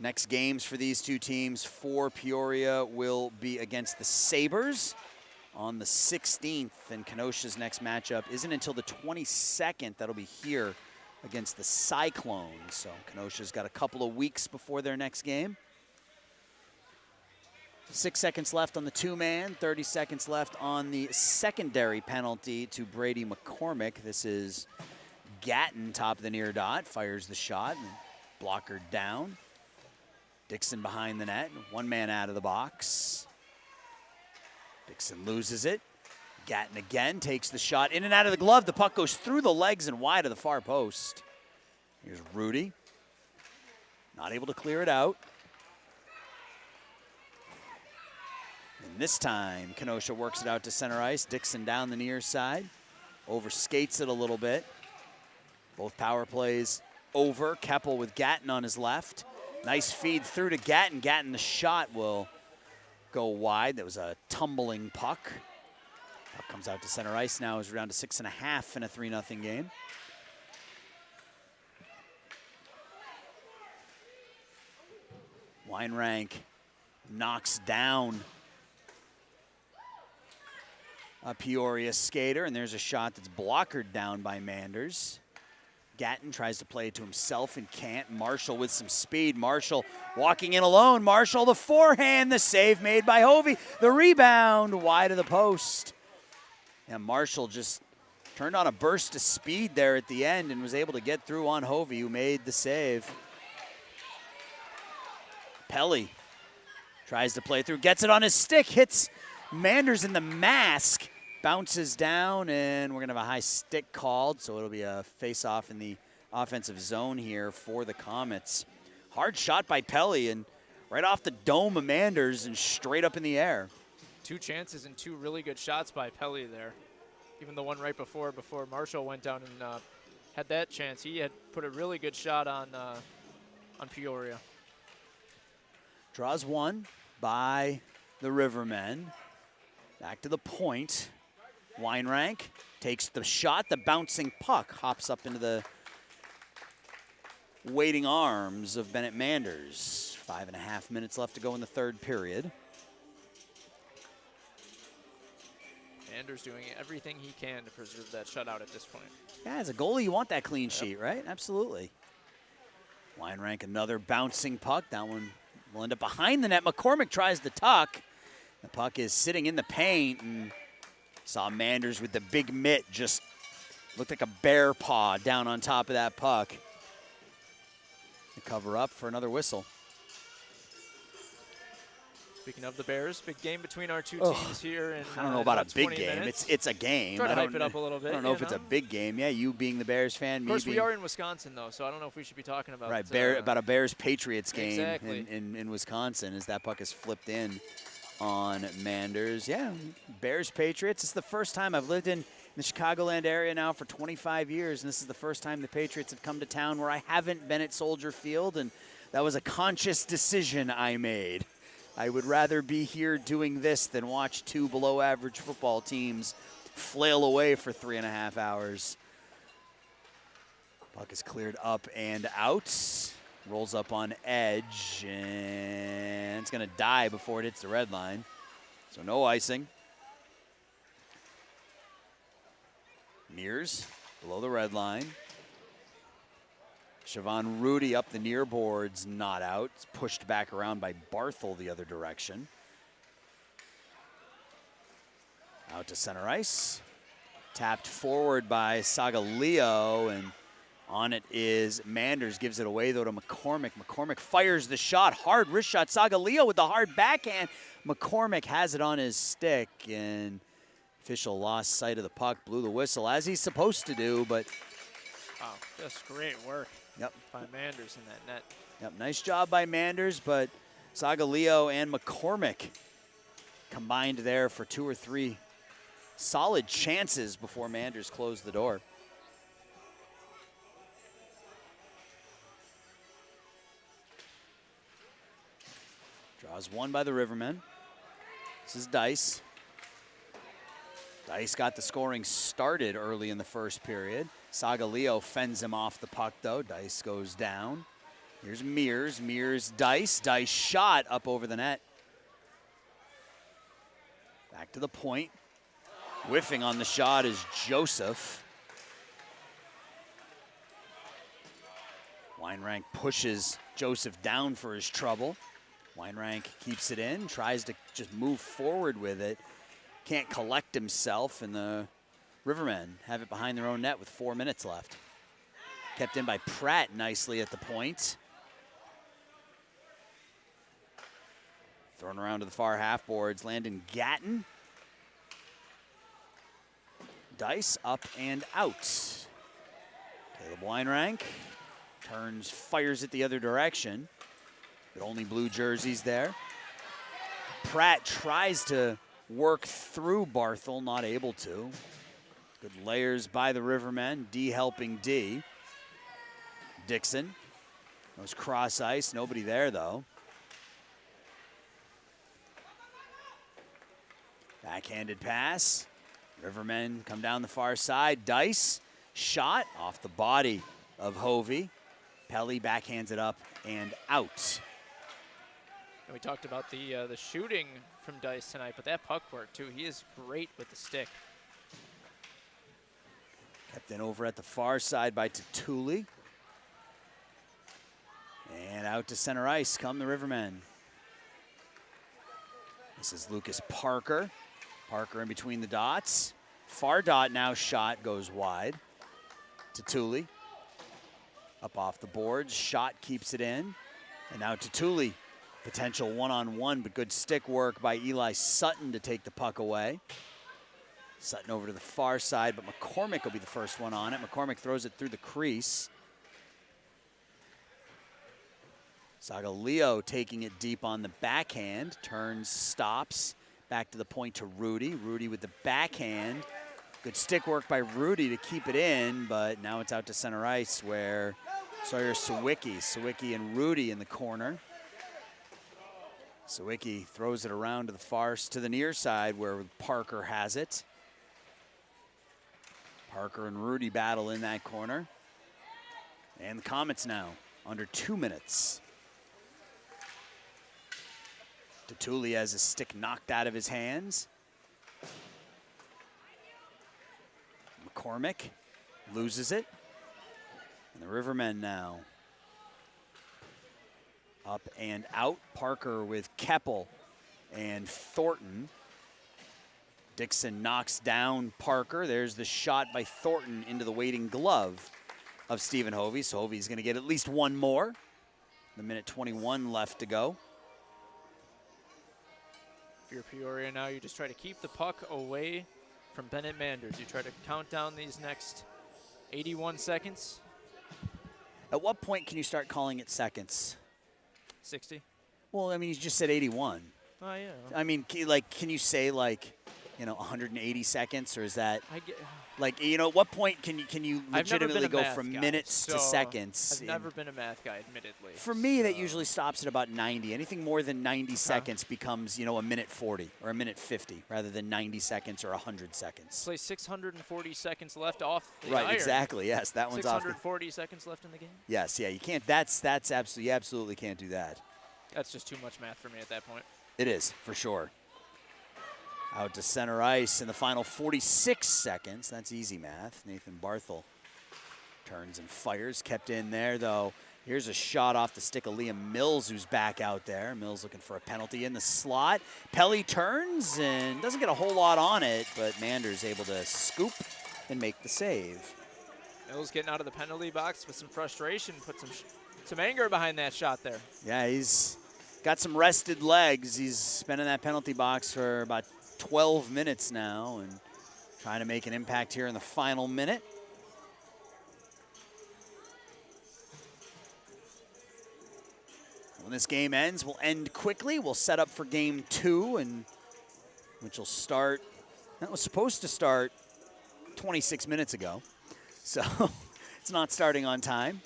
Next games for these two teams for Peoria will be against the Sabres on the 16th, and Kenosha's next matchup isn't until the 22nd. That'll be here against the Cyclones. So Kenosha's got a couple of weeks before their next game. 6 seconds left on the two-man, 30 seconds left on the secondary penalty to Brady McCormick. This is Gatton, top of the near dot, fires the shot, and blocker down. Dixon behind the net, one man out of the box. Dixon loses it. Gatton again takes the shot in and out of the glove. The puck goes through the legs and wide of the far post. Here's Rudy. Not able to clear it out. And this time, Kenosha works it out to center ice. Dixon down the near side. Overskates it a little bit. Both power plays over. Keppel with Gatton on his left. Nice feed through to Gatton. Gatton, the shot will go wide. That was a tumbling puck. Puck comes out to center ice now as we're down to 6.5 in a 3-0 game. Weinrank knocks down a Peoria skater, and there's a shot that's blockered down by Manders. Gatton tries to play it to himself and can't. Marshall with some speed. Marshall walking in alone. Marshall the forehand, the save made by Hovey. The rebound wide of the post. And Marshall just turned on a burst of speed there at the end and was able to get through on Hovey, who made the save. Pelly tries to play through, gets it on his stick, hits Manders in the mask. Bounces down, and we're going to have a high stick called, so it'll be a face-off in the offensive zone here for the Komets. Hard shot by Pelly, and right off the dome of Manders and straight up in the air. 2 chances and 2 really good shots by Pelly there. Even the one right before Marshall went down and had that chance. He had put a really good shot on Peoria. Draws one by the Rivermen. Back to the point. Weinrank takes the shot. The bouncing puck hops up into the waiting arms of Bennett Manders. 5.5 minutes left to go in the third period. Manders doing everything he can to preserve that shutout at this point. Yeah, as a goalie, you want that clean sheet, right? Absolutely. Weinrank, another bouncing puck. That one will end up behind the net. McCormick tries the tuck. The puck is sitting in the paint, and saw Manders with the big mitt just looked like a bear paw down on top of that puck. The cover up for another whistle. Speaking of the Bears, big game between our two teams here. In, I don't know about a big game. Minutes. It's a game. Try to hype it up a little bit. I don't know if it's a big game. Yeah, you being the Bears fan, of me course, being, we are in Wisconsin though, so I don't know if we should be talking about about a Bears-Patriots game exactly. in Wisconsin as that puck is flipped in on Manders. Yeah, Bears-Patriots. It's the first time I've lived in the Chicagoland area now for 25 years, and this is the first time the Patriots have come to town where I haven't been at Soldier Field, and that was a conscious decision I made. I would rather be here doing this than watch 2 below-average football teams flail away for 3.5 hours. Puck is cleared up and out. Rolls up on edge, and it's going to die before it hits the red line. So no icing. Mears below the red line. Siobhan Rudy up the near boards, not out. It's pushed back around by Barthel the other direction. Out to center ice. Tapped forward by Sagaleo, and on it is Manders. Gives it away, though, to McCormick. McCormick fires the shot. Hard wrist shot. Sagaleo with the hard backhand. McCormick has it on his stick, and official lost sight of the puck, blew the whistle, as he's supposed to do, but... Wow, just great work. Yep. By Manders in that net. Yep, nice job by Manders, but Sagaleo and McCormick combined there for 2 or 3 solid chances before Manders closed the door. Draws one by the Rivermen. This is Dice. Dice got the scoring started early in the first period. Sagaleo fends him off the puck, though. Dice goes down. Here's Mears. Mears, Dice. Dice shot up over the net. Back to the point. Whiffing on the shot is Joseph. Weinrank pushes Joseph down for his trouble. Weinrank keeps it in, tries to just move forward with it. Can't collect himself, and the Rivermen have it behind their own net with 4 minutes left. Kept in by Pratt nicely at the point. Thrown around to the far half boards, Landon Gatton. Dice up and out. Caleb Weinrank turns, fires it the other direction, but only blue jerseys there. Pratt tries to work through Barthel, not able to. Good layers by the Rivermen, D helping D. Dixon goes cross ice, nobody there though. Backhanded pass. Rivermen come down the far side. Dice, shot off the body of Hovey. Pelly backhands it up and out. And we talked about the shooting from Dice tonight, but that puck work too. He is great with the stick. Kept in over at the far side by Tatuli. And out to center ice come the Rivermen. This is Lucas Parker. Parker in between the dots. Far dot now, shot goes wide. Tatuli up off the boards. Shot keeps it in. And now Tatuli. Potential one-on-one, but good stick work by Eli Sutton to take the puck away. Sutton over to the far side, but McCormick will be the first one on it. McCormick throws it through the crease. Sagaleo taking it deep on the backhand. Turns, stops. Back to the point to Rudy. Rudy with the backhand. Good stick work by Rudy to keep it in, but now it's out to center ice where Sawyer Sawicki. Sawicki and Rudy in the corner. Sawicki throws it around to the far, to the near side where Parker has it. Parker and Rudy battle in that corner. And the Komets now under 2 minutes. Tatuli has his stick knocked out of his hands. McCormick loses it. And the Rivermen now up and out. Parker with Keppel and Thornton. Dixon knocks down Parker. There's the shot by Thornton into the waiting glove of Stephen Hovey. So Hovey's going to get at least one more. The minute 21 left to go. If you're Peoria now, you just try to keep the puck away from Bennett Manders. You try to count down these next 81 seconds. At what point can you start calling it seconds? 60. Well, I mean, you just said 81. Oh, yeah. I mean, can you say, 180 seconds, or is that, at what point can you legitimately go from minutes to seconds? I've never been a math guy, admittedly. For me, that usually stops at about 90. Anything more than 90 seconds becomes, a minute 40 or a minute 50 rather than 90 seconds or 100 seconds. Play 640 seconds left off the Right, iron. exactly. Yes, that one's off. 640 seconds left in the game. Yes, yeah, you can't. That's absolutely, you absolutely can't do that. That's just too much math for me at that point. It is, for sure. Out to center ice in the final 46 seconds. That's easy math. Nathan Barthel turns and fires. Kept in there, though. Here's a shot off the stick of Liam Mills, who's back out there. Mills looking for a penalty in the slot. Pelly turns and doesn't get a whole lot on it, but Manders able to scoop and make the save. Mills getting out of the penalty box with some frustration, put some anger behind that shot there. Yeah, he's got some rested legs. He's been in that penalty box for about 12 minutes now and trying to make an impact here in the final minute. When this game ends, we'll end quickly. We'll set up for game 2, and which will start, that was supposed to start 26 minutes ago. So it's not starting on time,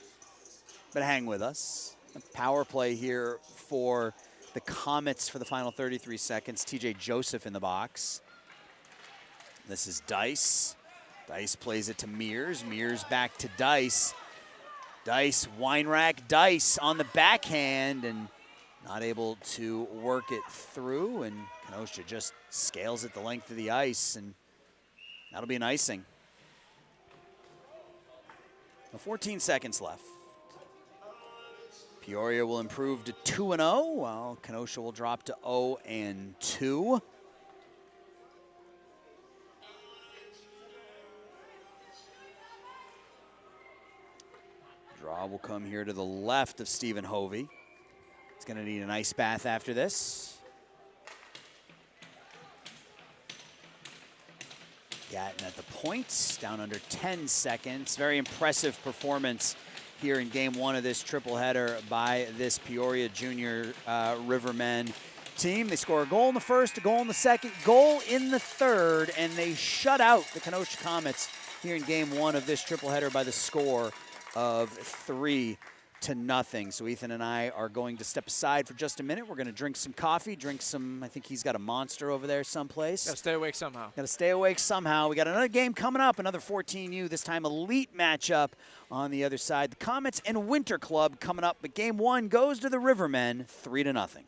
but hang with us. A power play here for the Komets for the final 33 seconds. TJ Joseph in the box. This is Dice. Dice plays it to Mears. Mears back to Dice. Dice, Weinrack, Dice on the backhand and not able to work it through. And Kenosha just scales it the length of the ice, and that'll be an icing. 14 seconds left. Peoria will improve to 2-0, while Kenosha will drop to 0-2. Draw will come here to the left of Stephen Hovey. He's going to need an ice bath after this. Gatton at the point, down under 10 seconds. Very impressive performance here in game one of this triple header by this Peoria Junior Rivermen team. They score a goal in the first, a goal in the second, goal in the third, and they shut out the Kenosha Komets here in game one of this triple header by the score of 3-0. So Ethan and I are going to step aside for just a minute. We're going to drink some coffee, drink some, I think he's got a Monster over there someplace. Gotta stay awake somehow. Gotta stay awake somehow. We got another game coming up, another 14U, this time elite matchup on the other side. The Komets and Winter Club coming up, but game one goes to the Rivermen 3-0.